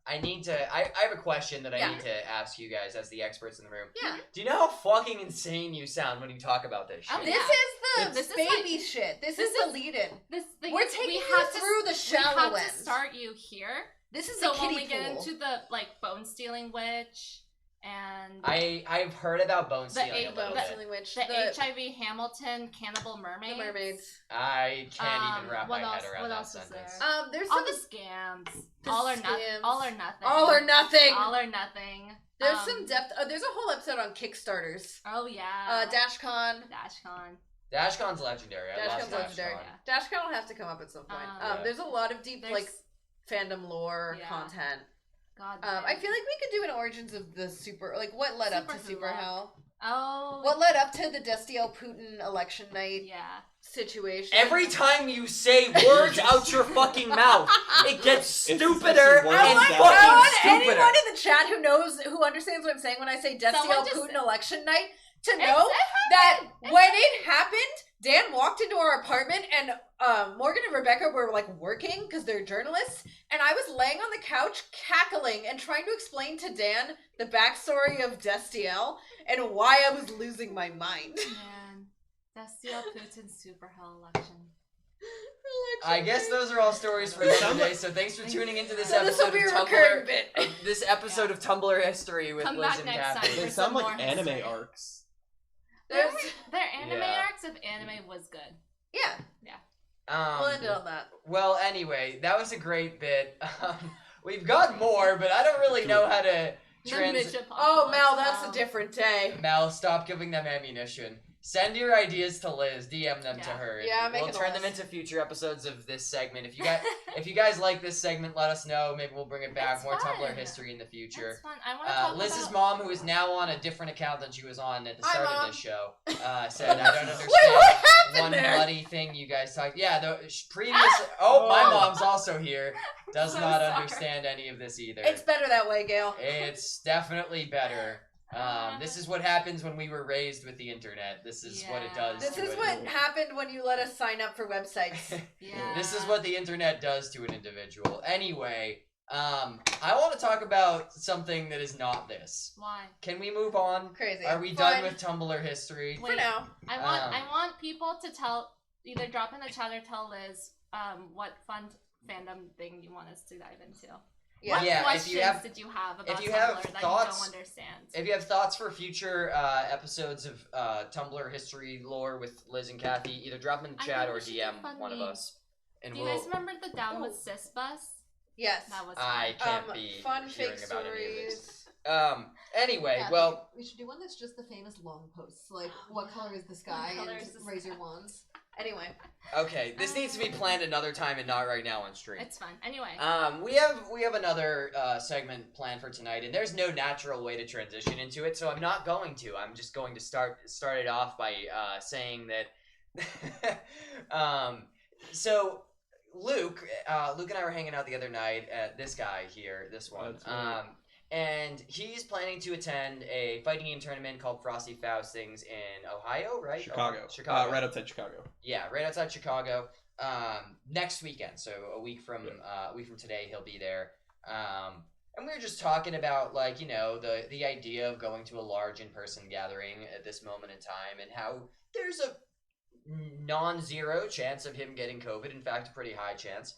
have a question that I Yeah. need to ask you guys as the experts in the room. Yeah. Do you know how fucking insane you sound when you talk about this shit? Oh, This yeah. is This the is baby shit. This is the lead-in. This thing We're is, taking we you have to, through the shallow We have end. to start you here. This is So the when kiddie we get pool. into the like bone stealing witch and I've heard about bone stealing a eight little Bone bit. stealing witch. the HIV Hamilton cannibal mermaid. The mermaids. I can't even wrap my what else- head around what that else was sentence. there? There's All some the scams. The All or scams. nothing. All or nothing. all or nothing. All or nothing. There's some depth. There's a whole episode on Kickstarters. Oh yeah. DashCon. DashCon. Dashcon's legendary. I love DashCon's legendary. Dashcon. DashCon will have to come up at some point. Yeah. There's a lot of deep There's- like fandom lore Yeah. content. God. I feel like we could do an origins of the super, like what led up to Super Super Hula. Hell. Oh. What led up to the Destiel Putin election night Yeah. situation? Every time you say words out your fucking mouth, it gets It's stupider just one and sound. fucking I want stupider. anyone in the chat who understands what I'm saying when I say Destiel Someone just- Putin election night to It- know it that happened. It when it happened, Dan walked into our apartment and Morgan and Rebecca were like working because they're journalists, and I was laying on the couch cackling and trying to explain to Dan the backstory of Destiel and why I was losing my mind. Man. Destiel Putin's super hell election. I guess those are all stories for today. So thanks for tuning into this So this will episode be of a recurring Tumblr. bit. This episode of Tumblr history with Come Liz back and next Kathy. time. They For sound some like more anime history. arcs. There's, Their anime Yeah. arcs of anime was good. yeah, we'll end it on that. Well, anyway, that was a great bit. We've got more, but I don't really know how to Oh, Mel, that's a different day. Mel, stop giving them ammunition. Send your ideas to Liz. DM them to Yeah. her. Yeah, and make we'll it a turn them list. into future episodes of this segment. If you guys like this segment, let us know. Maybe we'll bring it back. It's More fun. Tumblr history in the future. That's fun. I want to talk Liz's about... mom, who is now on a different account than she was on at the Hi, start Mom. of this show, said, "I don't understand Wait, what happened one there? bloody thing you guys talked." Yeah, the previous. Oh, my mom's also here. Does So not sorry. understand any of this either. It's better that way, Gail. It's definitely better. This is what happens when we were raised with the internet. This is what it does. This to is it. what happened when you let us sign up for websites. Yeah. This is what the internet does to an individual. Anyway, I want to talk about something that is not this. Why? Can we move on? Crazy. Are we Fun. done with Tumblr history? For now. I want people to either drop in the chat or tell Liz what fun fandom thing you want us to dive into. Yeah. What Yeah, if questions you have- did you have about if you Tumblr have that thoughts- you don't understand? If you have thoughts for future episodes of Tumblr history lore with Liz and Kathy, either drop them in the I chat think or we should do DM fun one of memes. us. And Do you we'll. guys remember the Down with Oh. Sis bus? Yes. That was I fun. can't be Fun hearing fake about any of this. stories. Anyway, Yeah, well, we should do one that's just the famous long posts, like what color is the sky color and is the raise your sky? wands. Anyway. okay, this needs to be planned another time and not right now on stream. It's fun. Anyway. We have another segment planned for tonight, and there's no natural way to transition into it, so I'm not going to. I'm just going to start it off by saying that. So Luke and I were hanging out the other night at this guy here, this one. That's right. and he's planning to attend a fighting game tournament called Frosty Faustings in Ohio, right? Chicago. Chicago. Right outside Chicago. Yeah, right outside Chicago. Next weekend, so a week from today, he'll be there. And we were just talking about, like, you know, the idea of going to a large in-person gathering at this moment in time, and how there's a non-zero chance of him getting COVID. In fact, a pretty high chance.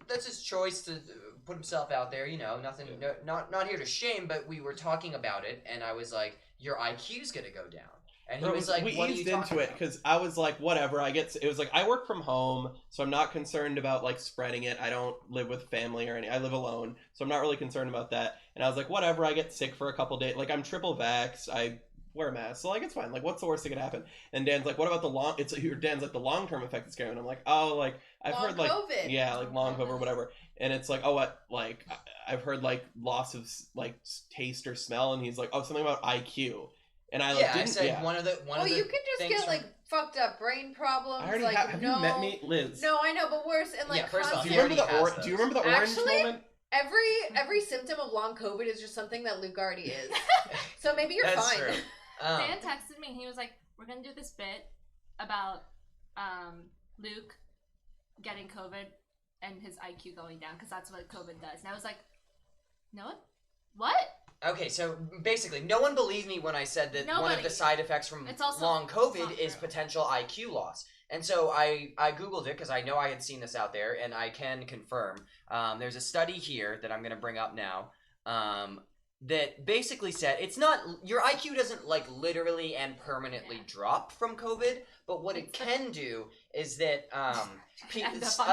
That's his choice to put himself out there. You know, nothing, not here to shame, but we were talking about it, and I was like, your IQ's gonna go down. And he was like, we what eased are you talking into it about? because I was like, whatever. It was like, I work from home, so I'm not concerned about like spreading it. I don't live with family or any. I live alone, so I'm not really concerned about that. And I was like, whatever. I get sick for a couple days. Like, I'm triple vax. I wear a mask, so like it's fine. Like, what's the worst that could happen? And Dan's like, what about the long? Dan's like, the long term effect is scary. And I'm like, oh, like I've Long heard like COVID. yeah, like long COVID or whatever. And it's like, oh, what? Like I've heard like loss of like taste or smell. And he's like, oh, something about IQ. And I like Yeah, didn't. I said yeah. one of the You can just things get from- like fucked up brain problems. I already like, have no, you met me, Liz? No, I know, but worse and like Yeah, first off, Do constant. you remember already has do you remember the orange Actually, moment? Every symptom of long COVID is just something that Luke already is. So maybe you're That's fine. true. Dan texted me. He was like, "We're gonna do this bit about Luke getting COVID and his IQ going down because that's what COVID does." And I was like, "No, what?" Okay, so basically, no one believed me when I said that one of Nobody. the side effects from It's also long not COVID is true. potential IQ loss. And so I Googled it because I know I had seen this out there, and I can confirm. There's a study here that I'm going to bring up now that basically said it's not your IQ doesn't like literally and permanently drop from COVID, but what it can do is that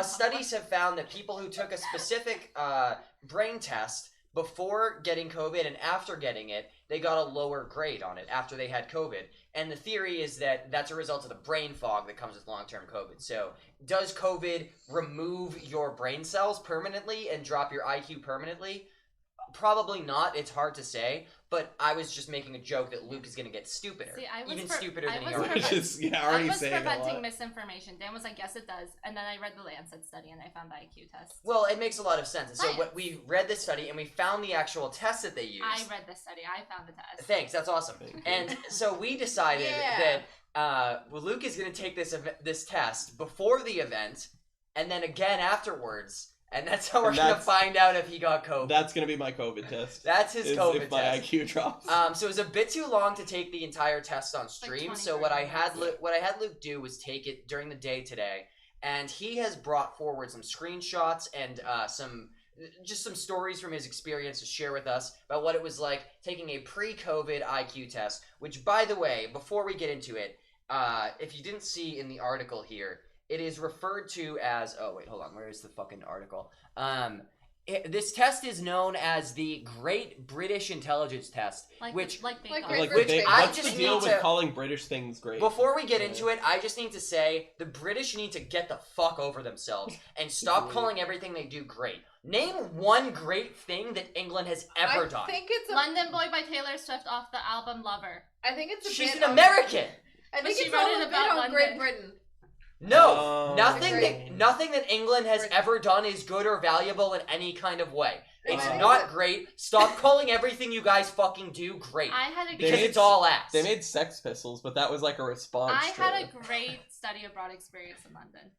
studies have found that people who took a specific brain test before getting COVID and after getting it, they got a lower grade on it after they had COVID. And the theory is that that's a result of the brain fog that comes with long-term COVID. So does COVID remove your brain cells permanently and drop your IQ permanently? Probably not. It's hard to say. But I was just making a joke that Luke is going to get stupider. See, Even stupider than he was already Which is. is I already was saying a preventing lot. misinformation. Dan was like, "Yes, it does," and then I read the Lancet study and I found the IQ test. Well, it makes a lot of sense. And so Science. we read this study and we found the actual test that they used. I read the study. I found the test. Thanks, that's awesome. Thank you. And so we decided Yeah. that Luke is going to take this test before the event, and then again afterwards, and that's how we're And going to that's- find out if he got COVID. That's gonna be my COVID test. That's his is COVID if my test. IQ drops. So it was a bit too long to take the entire test on stream. 20 So what I minutes. had Luke do was take it during the day today, and he has brought forward some screenshots and some stories from his experience to share with us about what it was like taking a pre-COVID IQ test. Which, by the way, before we get into it, if you didn't see in the article here, it is referred to as. Oh wait, hold on. Where is the fucking article? This test is known as the Great British Intelligence Test, which like Bake like Off. Great Like, British which Bake I Off. what's just the deal need with to- calling British things great? before we get Yeah. into it, I just need to say the British need to get the fuck over themselves and stop calling everything they do great. Name one great thing that England has ever done. I think it's a, London Boy by Taylor Swift off the album Lover. I think it's a She's bit an on- American. I But think she it's wrote all it a bit about on London. Great Britain. No, Oh. nothing that England has Britain. ever done is good or valuable in any kind of way. It's Oh. not great. Stop calling everything you guys fucking do great. I had a Because made- it's all ass. They made Sex Pistols, but that was like a response. I to had it. a great study abroad experience in London.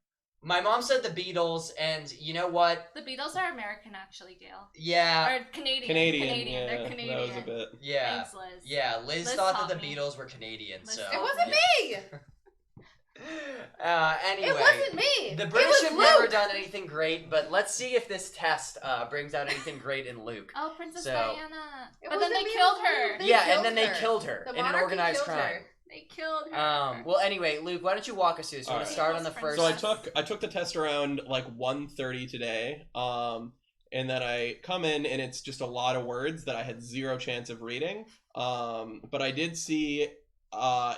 My mom said the Beatles, and you know what? The Beatles are American, actually, Gail. Yeah, Or Canadian. Canadian. Yeah, They're that Canadian. was a bit. yeah, Thanks, Liz. yeah. Liz Liz thought taught that the me. Beatles were Canadian, Liz so taught It wasn't me. Anyway, It wasn't me. the It British was have Luke. never done anything great, but let's see if this test brings out anything great in Luke. Oh, Princess So- Diana. It But then wasn't they me, it killed was her. Luke. They yeah, killed and then they her. killed her The in an monarchy organized killed crime. her. They killed her. Well, anyway, Luke, why don't you walk us through this? You want to Alright. start on the Princess. first? So I took the test around like 1:30 today. And then I come in and it's just a lot of words that I had zero chance of reading. But I did see it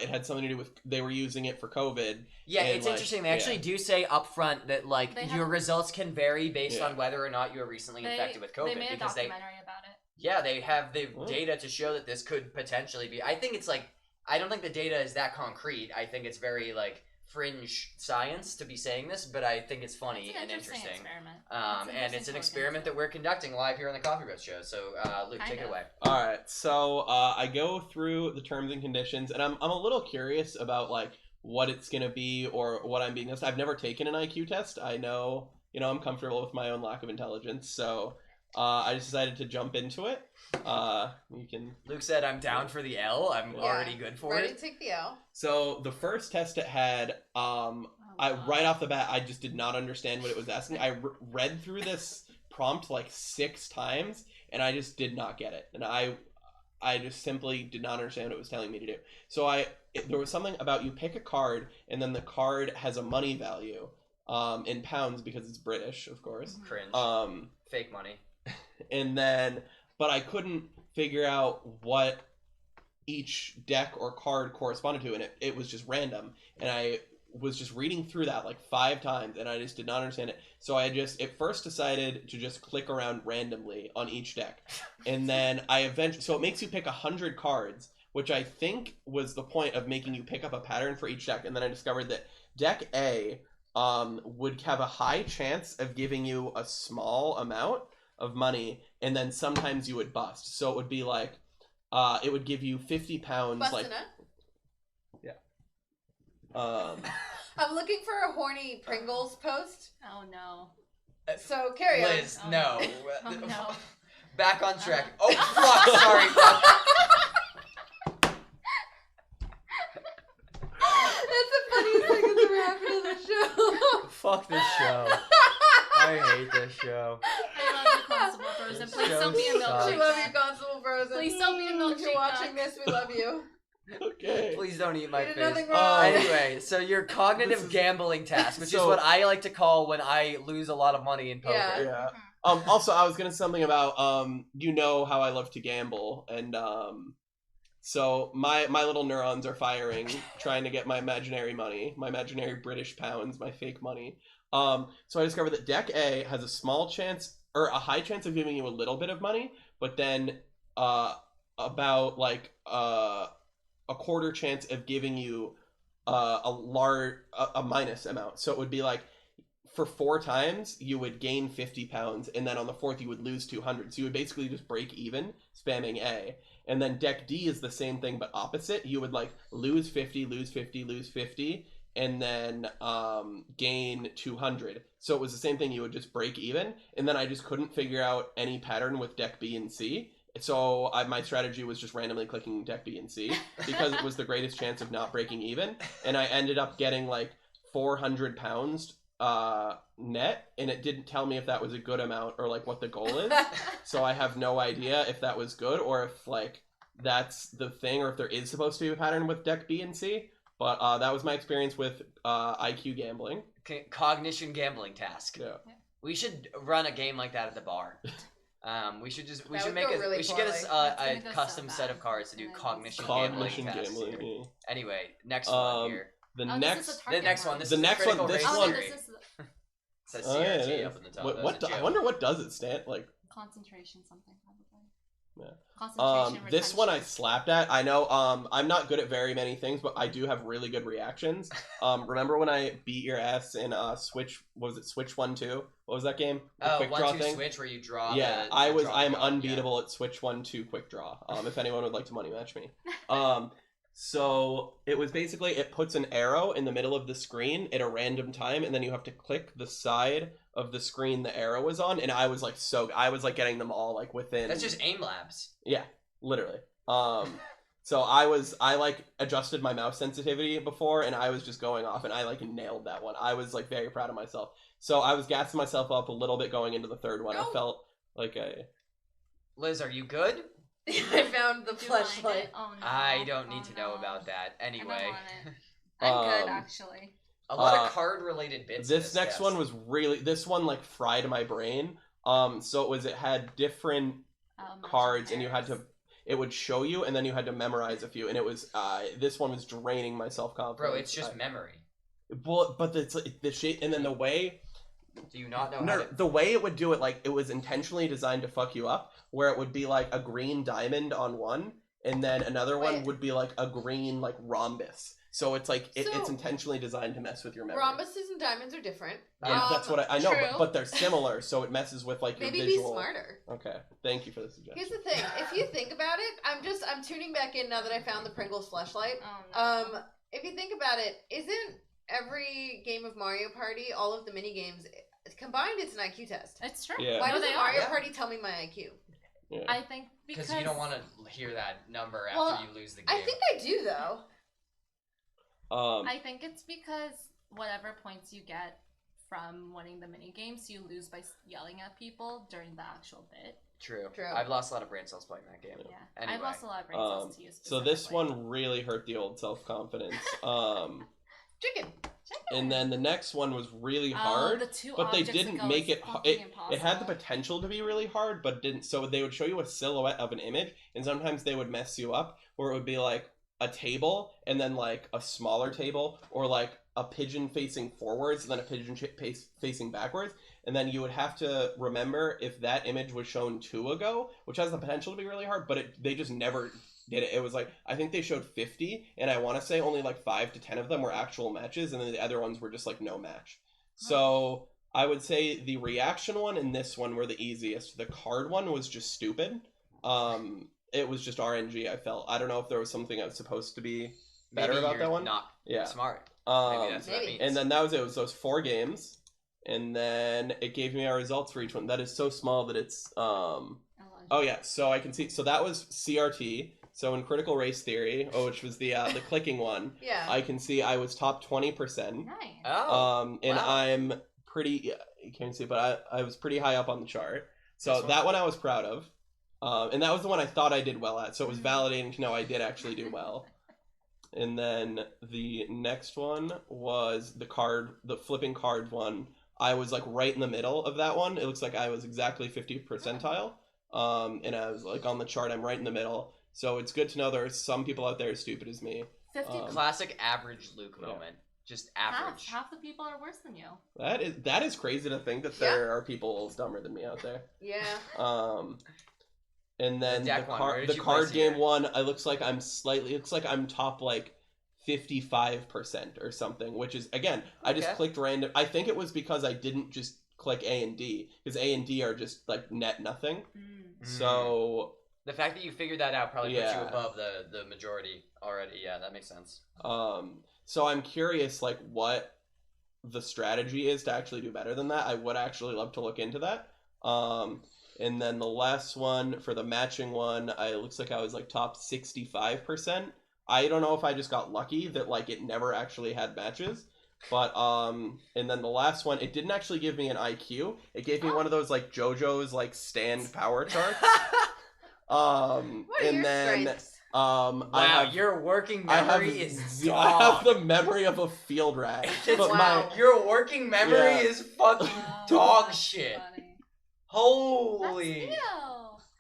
had something to do with they were using it for COVID. Yeah, and, it's like, interesting. They actually do say up front that like They your have- results can vary based Yeah. on whether or not you were recently infected with COVID. They made a because documentary about it. they have the Well. data to show that this could potentially be. I think it's like I don't think the data is that concrete. I think it's very like fringe science to be saying this, but I think it's funny and interesting. Experiment. And it's an experiment that we're conducting live here on the Coffeebreath Show. So, Luke, take it away. All right, so I go through the terms and conditions, and I'm a little curious about like what it's gonna be or what I'm being asked. I've never taken an IQ test. I know, I'm comfortable with my own lack of intelligence, so I just decided to jump into it. You can. Luke said, "I'm down for the L. I'm already good for Ready it." to take the L. So the first test it had, I right off the bat, I just did not understand what it was asking. I read through this prompt like 6 times, and I just did not get it. And I just simply did not understand what it was telling me to do. So there was something about you pick a card, and then the card has a money value in pounds because it's British, of course. Cringe. Fake money. And then, but I couldn't figure out what each deck or card corresponded to, and it was just random. And I was just reading through that like 5 times, and I just did not understand it. So I just at first decided to just click around randomly on each deck, and then so it makes you pick 100 cards, which I think was the point of making you pick up a pattern for each deck. And then I discovered that deck A would have a high chance of giving you a small amount of money, and then sometimes you would bust. So it would be like it would give you 50 pounds. Busting like it? yeah. I'm looking for a horny Pringles post. Oh no. So carry on. Liz, Oh, no. Oh no. Back on track. Oh, fuck, sorry. That's the funniest thing that's ever happened to the show. Fuck this show. I hate this show. I love you, Constable Frozen. Please Show don't be a sucks. We milkshake. love you, Constable Frozen. Please don't be a milkshake. If you're watching this, we love you. Okay. Please don't eat my You did face. nothing wrong. Anyway, so your cognitive This is- gambling task, which is So- what I like to call when I lose a lot of money in poker. Yeah. Yeah. Also, I was gonna say something about you know how I love to gamble, and so my little neurons are firing, trying to get my imaginary money, my imaginary British pounds, my fake money. So I discovered that deck A has a small chance or a high chance of giving you a little bit of money, but then about like a quarter chance of giving you a minus amount. So it would be like for 4 times you would gain 50 pounds, and then on the 4th you would lose 200. So you would basically just break even spamming A. And then deck D is the same thing but opposite. You would like lose 50, lose 50, lose 50, and then gain 200. So it was the same thing. You would just break even, and then I just couldn't figure out any pattern with deck B and C. So my strategy was just randomly clicking deck B and C because it was the greatest chance of not breaking even. And I ended up getting like 400 pounds net, and it didn't tell me if that was a good amount or like what the goal is. So I have no idea if that was good or if like that's the thing or if there is supposed to be a pattern with deck B and C. But that was my experience with IQ gambling. Cognition gambling task. Yeah. We should run a game like that at the bar. We should get That us would go really a That's gonna a go custom so set bad. of cards to do And then cognition Cognition gambling tests. gambling. Yeah. Anyway, next one here. The Oh, next. this is a The target next one. This The is next critical one, this race Oh, one- no, theory. this is It says Oh, yeah, CRT it up is. in the top. What I wonder what does it stand like. concentration something probably. Yeah. Concentration. This one I retention. slapped at. I know I'm not good at very many things, but I do have really good reactions. Remember when I beat your ass in Switch? What was it? Switch 1-2? What was that game? The Oh, quick draw 1-2 thing. switch where you draw. Yeah, the I draw am the card, unbeatable at Switch 1-2 quick draw. If anyone would like to money match me. So it was basically it puts an arrow in the middle of the screen at a random time, and then you have to click the side of the screen the arrow was on, and I was like getting them all like within. That's just aim labs. Yeah, literally. So I like adjusted my mouse sensitivity before, and I was just going off, and I like nailed that one. I was like very proud of myself. So I was gassing myself up a little bit going into the third one. No. I felt like a. Liz, are you good? I found the Do you mind flashlight. it? Oh, no. I don't need Oh, to know no. about that. I don't Anyway, want it. I'm good Um, actually. a lot Uh, of card-related bits. This in next test. one was really. This one like fried my brain. So it had different cards, and you had to. It would show you, and then you had to memorize a few, and it was. This one was draining my self-confidence. Bro, it's just memory. But it's like the shape, and then the way. Do you not know how No, to... the way it would do it, like it was intentionally designed to fuck you up, where it would be like a green diamond on one, and then another one Wait. would be like a green like rhombus. So it's like it's So- intentionally designed to mess with your memory. Rhombuses and diamonds are different. That's what I know, True. but they're similar, so it messes with like your Maybe visual. be smarter. Okay, thank you for the suggestion. Here's the thing: if you think about it, I'm tuning back in now that I found the Pringles fleshlight. Oh, no. If you think about it, isn't every game of Mario Party, all of the mini games combined? It's an IQ test. It's true. Yeah. Why No, doesn't they Mario Yeah. Party tell me my IQ? Yeah. I think because Because you don't want to hear that number after Well, you lose the game. I think I do though. I think it's because whatever points you get from winning the mini games, you lose by yelling at people during the actual bit. True. True. I've lost a lot of brain cells playing that game. Yeah, Anyway. I've lost a lot of brain cells to you. So this specifically. one really hurt the old self-confidence. Chicken. And then the next one was really Oh, hard, the two but they objects didn't ago make is it. fucking It had the impossible. potential to be really hard, but didn't. So they would show you a silhouette of an image, and sometimes they would mess you up, where it would be like a table, and then like a smaller table, or like a pigeon facing forwards, and then a pigeon facing backwards, and then you would have to remember if that image was shown 2 ago, which has the potential to be really hard, but they just never did it. It was like, I think they showed 50, and I want to say only like 5 to 10 of them were actual matches, and then the other ones were just like no match. So I would say the reaction one and this one were the easiest. The card one was just stupid. It was just RNG, I felt. I don't know if there was something I was supposed to be better Maybe about you're that one. not Yeah. smart. Maybe that's what that maybe. means. And then that was it. It was those 4 games, and then it gave me our results for each one. That is so small that it's Oh yeah, so I can see. So that was CRT. So in critical race theory, which was the clicking one, Yeah. I can see I was top 20%. Nice. Oh. And wow. I'm pretty. Yeah, you can't see, but I was pretty high up on the chart. So This one? that one I was proud of, and that was the one I thought I did well at. So it was validating to know I did actually do well. And then the next one was the flipping card one. I was like right in the middle of that one. It looks like I was exactly 50th percentile. And I was like on the chart, I'm right in the middle. So it's good to know there are some people out there as stupid as me. 50 Classic average Luke moment. Just average. half the people are worse than you. That is crazy to think that there are people dumber than me out there. Yeah. And then The the deck one, where did the you card place game here? one, it looks like I'm top like 55% or something, which is again, I just Okay. clicked random. I think it was because I didn't just click A and D, because A and D are just like net nothing. So The fact that you figured that out probably puts you Yeah. above the majority already. Yeah, that makes sense. so I'm curious like what the strategy is to actually do better than that. I would actually love to look into that. And then the last one for the matching one, it looks like I was like top 65%. I don't know if I just got lucky that like it never actually had matches. But and then the last one, it didn't actually give me an IQ. It gave me one of those like JoJo's like stand power charts. What are And your then strengths? Wow, your working memory is I have dog. the memory of a field rat. It's- But Wow. Your working memory Yeah. is fucking dog That's shit. funny. Holy. That's ew.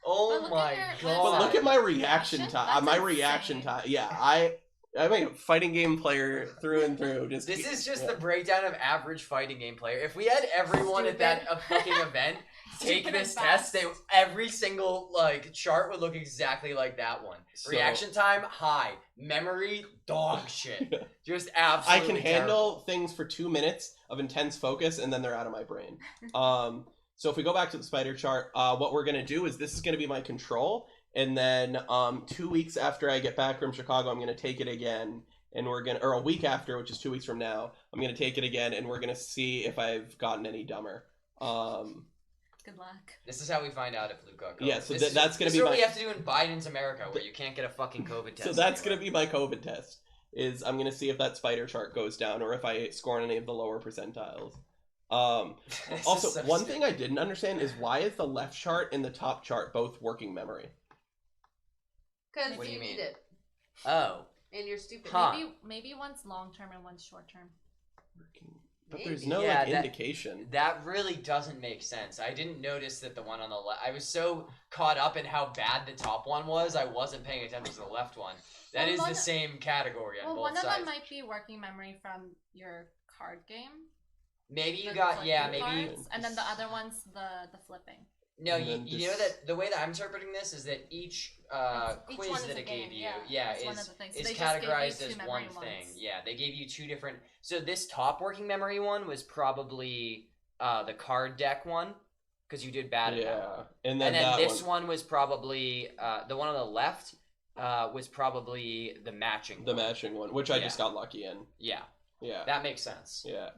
Oh But look my at your- god. But look at my reaction Reaction? time. That's My insane. reaction time. Yeah, I'm a fighting game player through and through. Just This is just yeah. the breakdown of average fighting game player. If we had everyone at that fucking event take Stupid this and test, fast. every single like chart would look exactly like that one. So- Reaction time high, memory dog shit. Just I absolutely. can handle things for 2 minutes of intense focus, and then they're out of my brain. So if we go back to the spider chart, what we're gonna do is this is gonna be my control, and then 2 weeks after I get back from Chicago, I'm gonna take it again, and or a week after, which is 2 weeks from now, I'm gonna take it again, and we're gonna see if I've gotten any dumber. Good luck. This is how we find out if Luke got COVID. Yeah, so This is- that's gonna this be is what my- we have to do in Biden's America, where you can't get a fucking COVID test. So that's anywhere. gonna be my COVID test. Is I'm gonna see if that spider chart goes down, or if I score on any of the lower percentiles. This Also, is so one stupid. thing I didn't understand is why is the left chart and the top chart both working memory? Because What do you you mean? need it, Oh, and you're stupid. Huh. Maybe one's long term and one's short term. But there's Maybe. no Yeah, like that- indication. that really doesn't make sense. I didn't notice that the one on the left. I was so caught up in how bad the top one was, I wasn't paying attention to the left one. That Well, is one- the same category on Well, both one of sides. them might be working memory from your card game. Maybe you the got flipping yeah, maybe. cards, and then the other one's the flipping. No, And you then know that the way that I'm interpreting this is that each Each quiz one is that a it game, gave you, That's one of the things. So is they just gave you categorized 2 as memory one ones. thing. Yeah, they gave you 2 different. So this top working memory one was probably the card deck one, because you did bad at that one. And And then that this one was probably the one on the left was probably the matching. the one. matching one, which I just got lucky in. Yeah, Yeah. that makes sense. Yeah.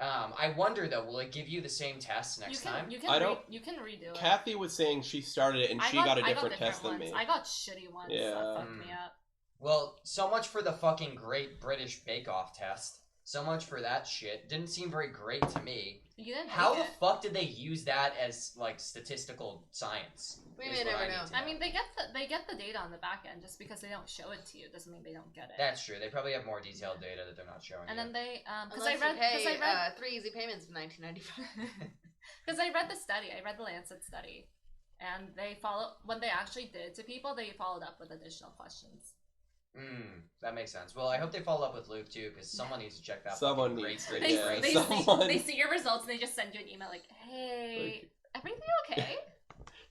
I wonder though, will it give you the same test next time? You I don't- you can redo it. Kathy was saying she started it and she got a different test than me. I got shitty ones. Yeah. That fucked me up. Well, so much for the fucking Great British Bake Off test. So much for that shit. Didn't seem very great to me. You didn't How take the it. fuck did they use that as like statistical science? We is may what never need know. to I mean, they get the data on the back end. Just because they don't show it to you doesn't mean they don't get it. That's true. They probably have more detailed data that they're not showing. And you. then they because Unless I read you pay 3 easy payments in 1995. because I read the study. I read the Lancet study, and they when they actually did it to people, they followed up with additional questions. That makes sense. Well, I hope they follow up with Luke too, because someone needs to check that. Someone fucking needs Great to, British yeah. race. They Someone- they see your results and they just send you an email like, "Hey, everything okay?"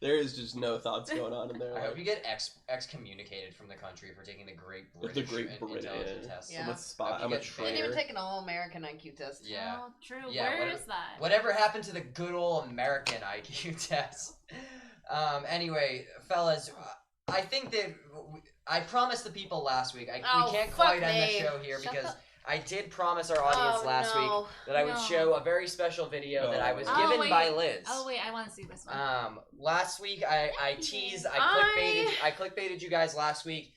There is just no thoughts going on in there. I hope you get excommunicated from the country for taking the Great British Intelligence test. Yeah. I'm a spy. Hope you I'm a get They didn't even traitor. take an all-American IQ test. Yeah. Oh, true. Yeah, Where is that? Whatever happened to the good old American IQ test? Anyway, fellas, I think that I promised the people last week. We can't fuck quite end the me. show here Shut because the- I did promise our audience last week that I would No. show a very special video that I was Oh, given wait. by Liz. Oh wait, I want to see this one. Last week I teased, I clickbaited you guys last week,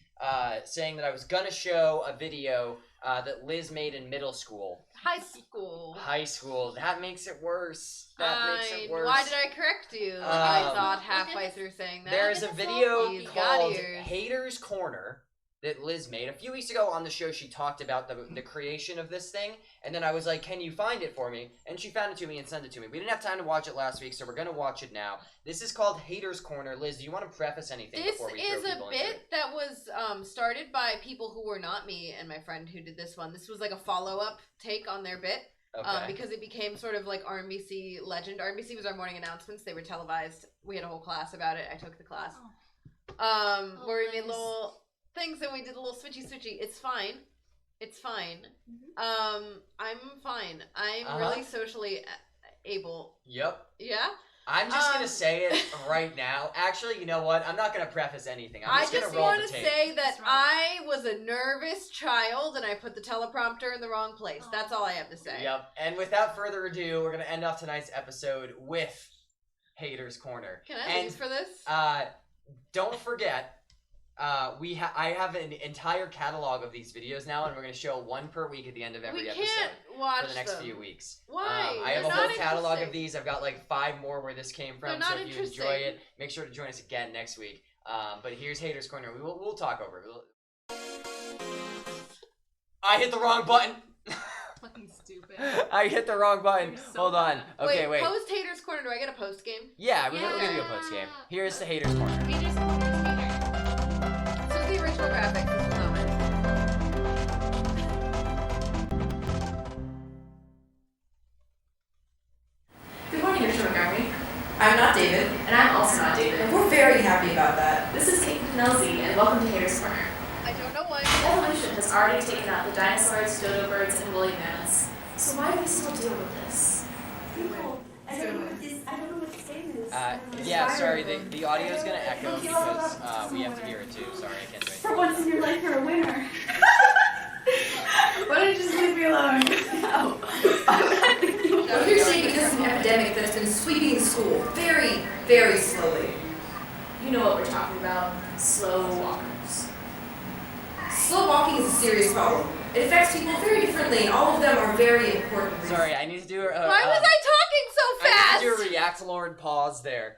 saying that I was gonna show a video that Liz made in middle school. High school. High school. That makes it worse. That makes it worse. Why did I correct you? I thought Look halfway at through saying that. There's a Look at this video little You got called ears. Haters Corner that Liz made. A few weeks ago on the show, she talked about the creation of this thing, and then I was like, can you find it for me? And she found it to me and sent it to me. We didn't have time to watch it last week, so we're going to watch it now. This is called Haters Corner. Liz, do you want to preface anything This before we throw is a people into it? bit that was started by people who were not me and my friend who did this one. This was like a follow-up take on their bit. Okay. Because it became sort of like RNBC legend. RNBC was our morning announcements. They were televised. We had a whole class about it. I took the class. Where we made nice. little things and we did a little switchy. It's fine. It's fine. Mm-hmm. I'm fine. I'm really socially able. Yep. Yeah? I'm just going to say it right now. Actually, you know what? I'm not going to preface anything. I'm just going to roll want the to tape. say that That's right. I was a nervous child and I put the teleprompter in the wrong place. That's all I have to say. Yep. And without further ado, we're going to end off tonight's episode with Haters Corner. Can I And, leave for this? Don't forget, I have an entire catalog of these videos now, and we're going to show one per week at the end of every We episode can't watch for the next them. few weeks. Why? I have They're a whole not catalog of interesting. these. I've got like 5 more where this came from. They're not So if you enjoy interesting. it, make sure to join us again next week. But here's Haters Corner. We'll talk over it. I hit the wrong button. Fucking stupid. I hit the wrong button. You're so Hold on. bad. Okay, wait. Post Haters Corner. Do I get a post game? Yeah, we're gonna do a Yeah. post game. Here's the Haters Corner. Haters Corner is hater. So the original graphics. This is not mine. Good morning, Mr. Montgomery. I'm not David, And I'm also not David. and we're very happy about that. This is Kate Penelzi, and welcome to Haters Corner. I don't know why. Evolution has already taken out the dinosaurs, dodo birds, and woolly mammoths. So why do we still deal with this? I don't know what to say to this. Yeah, sorry, the audio is gonna echo because we have to hear it too. Sorry, I can't do For it. once in your life, you're a winner. Why don't you just leave me alone? No. What you're saying is this is an epidemic that has been sweeping the school very, very slowly. You know what we're talking about. Slow walkers. Slow walking is a serious problem. It affects people very differently, and all of them are very important reasons. Sorry, I need to do. Why was I talking so fast? I need to do a React Lord pause there.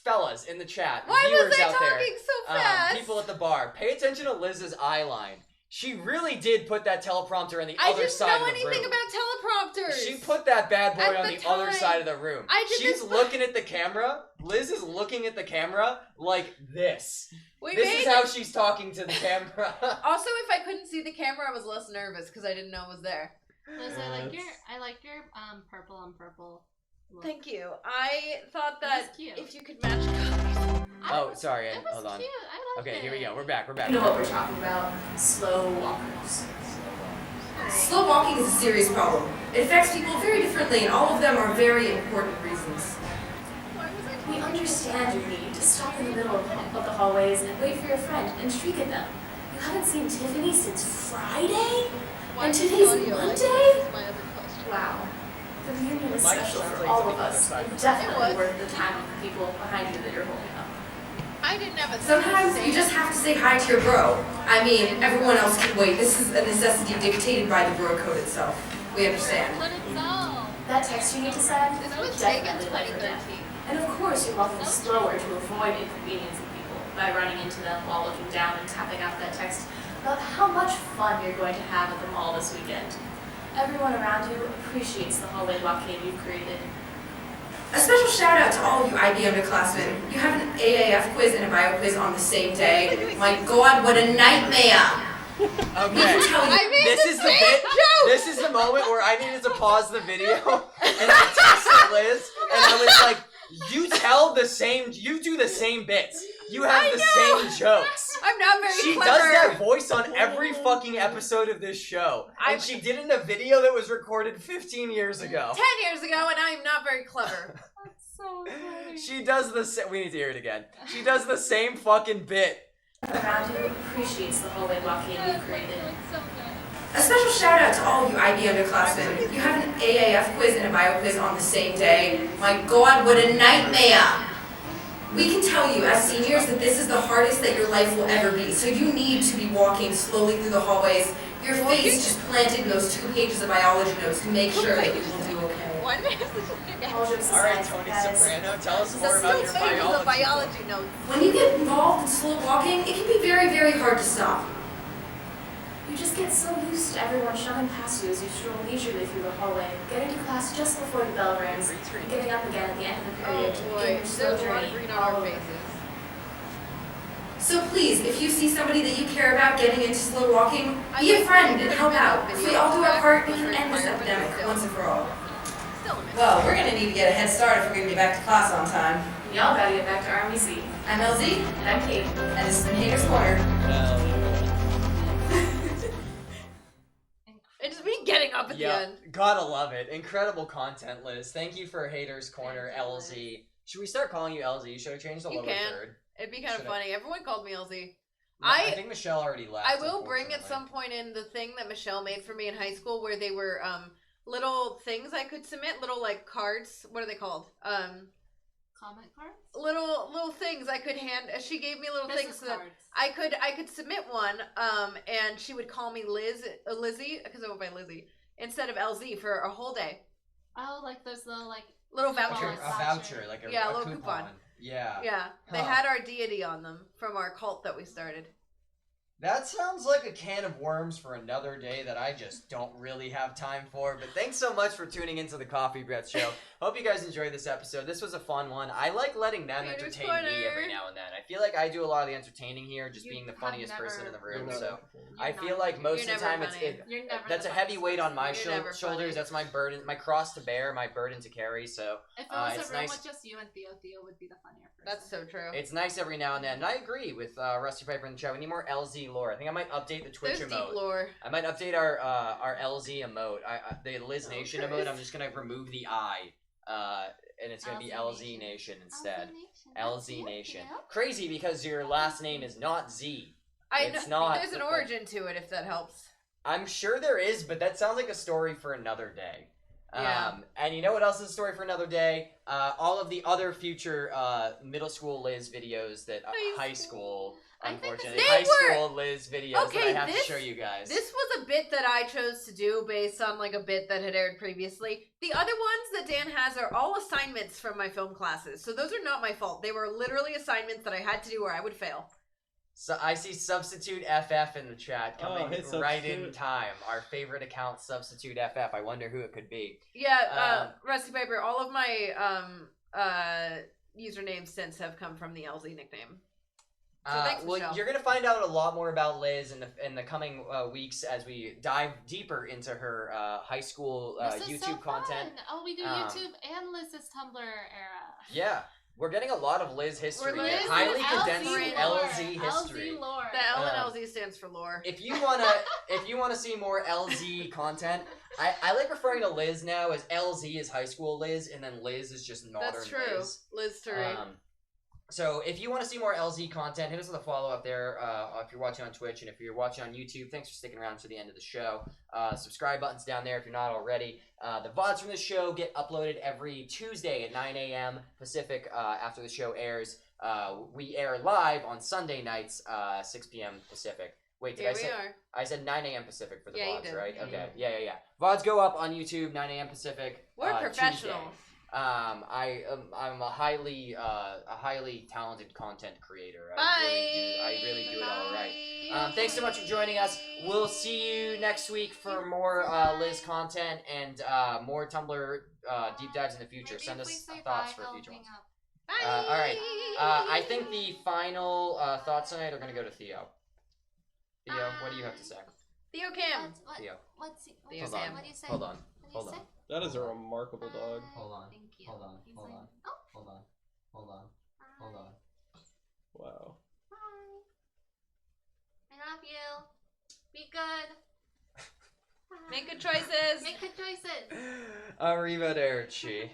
Fellas in the chat, Why viewers was I out there, talking so fast? people at the bar, pay attention to Liz's eye line. She really did put that teleprompter on the I other didn't side know of the anything room. about teleprompters. She put that bad boy At on the the other time, side of the room. I did She's this- looking at the camera. Liz is looking at the camera like this. We This made is how she's talking to the camera. Also, if I couldn't see the camera, I was less nervous because I didn't know it was there. Liz, I like your purple on purple look. Thank you. I thought that That's cute. if you could match colors. Oh, sorry. It was Hold on. cute. I liked Okay, it. here we go. We're back. You know what we're talking about. Slow walkers. Slow walking is a serious problem. It affects people very differently, and all of them are very important reasons. We understand your need to stop in the middle of the hallways and wait for your friend and shriek at them. You haven't seen Tiffany since Friday? And today's Monday? Wow. The reunion is special for all of us, and definitely worth the time of the people behind you that you're holding up. I didn't have a Sometimes you just have to say hi to your bro. I mean, everyone else can wait. This is a necessity dictated by the bro code itself. We understand. Let it go. That text you need to send, This was big in definitely let her down. 2013. And of course, you're walking slower to avoid inconveniencing people by running into them while looking down and tapping out that text about how much fun you're going to have at the mall this weekend. Everyone around you appreciates the hallway blockade you've created. A special shout out to all of you IB underclassmen. You have an AAF quiz and a bio quiz on the same day. My God, what a nightmare! We Okay. can tell you. I made This the is the same bit. joke! This is the moment where I needed to pause the video and I texted Liz and I was like, "You do the same bits. You have I the know. same jokes." I'm not very She clever. does that voice on every fucking episode of this show, and she did it in a video that was recorded 15 years ago. 10 years ago, and I'm not very clever. That's so funny. She does the same. We need to hear it again. She does the same fucking bit. Around you appreciates the hallway blockade you've created. It's so good. A special shout out to all of you IB underclassmen. You have an AAF quiz and a bio quiz on the same day. My God, what a nightmare! We can tell you as seniors that this is the hardest that your life will ever be, so you need to be walking slowly through the hallways, your face just planted in those 2 pages of biology notes to make sure that you will do okay. One All jokes All right, aside, Tony guys, Soprano, tell us It's more a about still your pages of biology. biology notes. When you get involved in slow walking, it can be very, very hard to stop. you just get so used to everyone shoving past you as you stroll leisurely through the hallway, getting to class just before the bell rings, Green screen. and getting up again at the end of the Oh period to boy, begin your there's slow a lot journey of green on all our over. faces. So please, if you see somebody that you care about getting into slow walking, I be a like friend the and help out. If we all do our part, we can video end this requirement epidemic still. once and for all. Still a miss. Well, we're gonna need to get a head start if we're gonna get back to class on time. Y'all gotta get back to RMC. I'm LZ, And I'm Kate. and this has been Haters Corner. It's me getting up at the Yeah, end. gotta love it. Incredible content, Liz. Thank you for Haters Corner, Thank you, LZ. Should we start calling you LZ? Should I change the You lower can. third? It'd be kind of Should I- funny. Everyone called me LZ. No, I think Michelle already left. I will bring at unfortunately. some point in the thing that Michelle made for me in high school where they were little things I could submit, little like cards. What are they called? Comment cards? Little things I could hand. She gave me little things Business so that cards. I could submit one. And she would call me Lizzie, because I went by Lizzie, instead of LZ for a whole day. Oh, like those little Little Like vouchers. a voucher, like a, Yeah, a a little coupon. coupon. Yeah. Yeah, they Huh. had our deity on them from our cult that we started. That sounds like a can of worms for another day that I just don't really have time for. But thanks so much for tuning into the Coffee Breath Show. Hope you guys enjoyed this episode. This was a fun one. I like letting them Haters entertain Corner. me every now and then. I feel like I do a lot of the entertaining here, just You being the have funniest never- person in the room. You're So not- I You're feel not like funny. most You're of the never time funny. You're never that's a the heavy funniest weight on my You're never shoulders. funny. That's my burden, my cross to bear, my burden to carry. So If it was it's a room nice. with just you and Theo, Theo would be the funnier person. That's so true. It's nice every now and then. And I agree with Rusty Piper in the chat. We need more LZ lore. I think I might update the Twitch There's emote. deep lore. I might update our LZ emote. The Liz Nation emote. I'm just gonna remove the I, and it's gonna be LZ Nation instead. LZ Nation. Crazy because your last name is not Z. It's not. There's an origin to it, if that helps. I'm sure there is, but that sounds like a story for another day. Yeah. And you know what else is a story for another day? All of the other future middle school Liz videos that high school. I think Unfortunately, they high were- school Liz videos Okay, that I have this- to show you guys. This was a bit that I chose to do based on like a bit that had aired previously. The other ones that Dan has are all assignments from my film classes, so those are not my fault. They were literally assignments that I had to do or I would fail. So I see Substitute FF in the chat coming hey, right in Substitute. time. Our favorite account, Substitute FF. I wonder who it could be. Yeah, Rusty Piper. All of my usernames since have come from the LZ nickname. So thanks, well, Michelle. you're gonna find out a lot more about Liz in the coming weeks as we dive deeper into her high school This is YouTube so content. fun. Oh, we do YouTube and Liz's Tumblr era. Yeah, we're getting a lot of Liz history, We're Liz highly LZ condensed lore. LZ history. LZ lore. The L and Um, LZ stands for lore. If you wanna see more LZ content, I like referring to Liz now as LZ is high school Liz, and then Liz is just modern That's true. Liz. Liz Turi. So if you want to see more LZ content, hit us with a follow up there if you're watching on Twitch, and if you're watching on YouTube, thanks for sticking around to the end of the show. Subscribe button's down there if you're not already. The VODs from the show get uploaded every Tuesday at 9 a.m. Pacific after the show airs. We air live on Sunday nights, 6 p.m. Pacific. Wait, did Here I we say? are. I said 9 a.m. Pacific for the Yeah, you VODs, did. right? Yeah, you Okay, yeah. VODs go up on YouTube 9 a.m. Pacific. We're Tuesday. professionals. I'm a highly talented content creator. Bye. I really do it all right. Thanks so much for joining us. We'll see you next week for more Liz content and more Tumblr deep dives in the future. Maybe Send if us we say thoughts bye, for I'll future hang ones. up. Bye. All right. I think the final thoughts tonight are going to go to Theo. Theo, what do you have to say? Theo Cam. Theo. Let's see. Theo Hold Cam. on. What do you say? Hold on. What do you Hold on. say? That is a remarkable dog. Hold on. Thank you. Hold on. He's Hold like, on. oh, Hold on. Hold on. Hold on. Wow. bye. I love you. Be good. Make good choices. Make good choices. Arrivederci.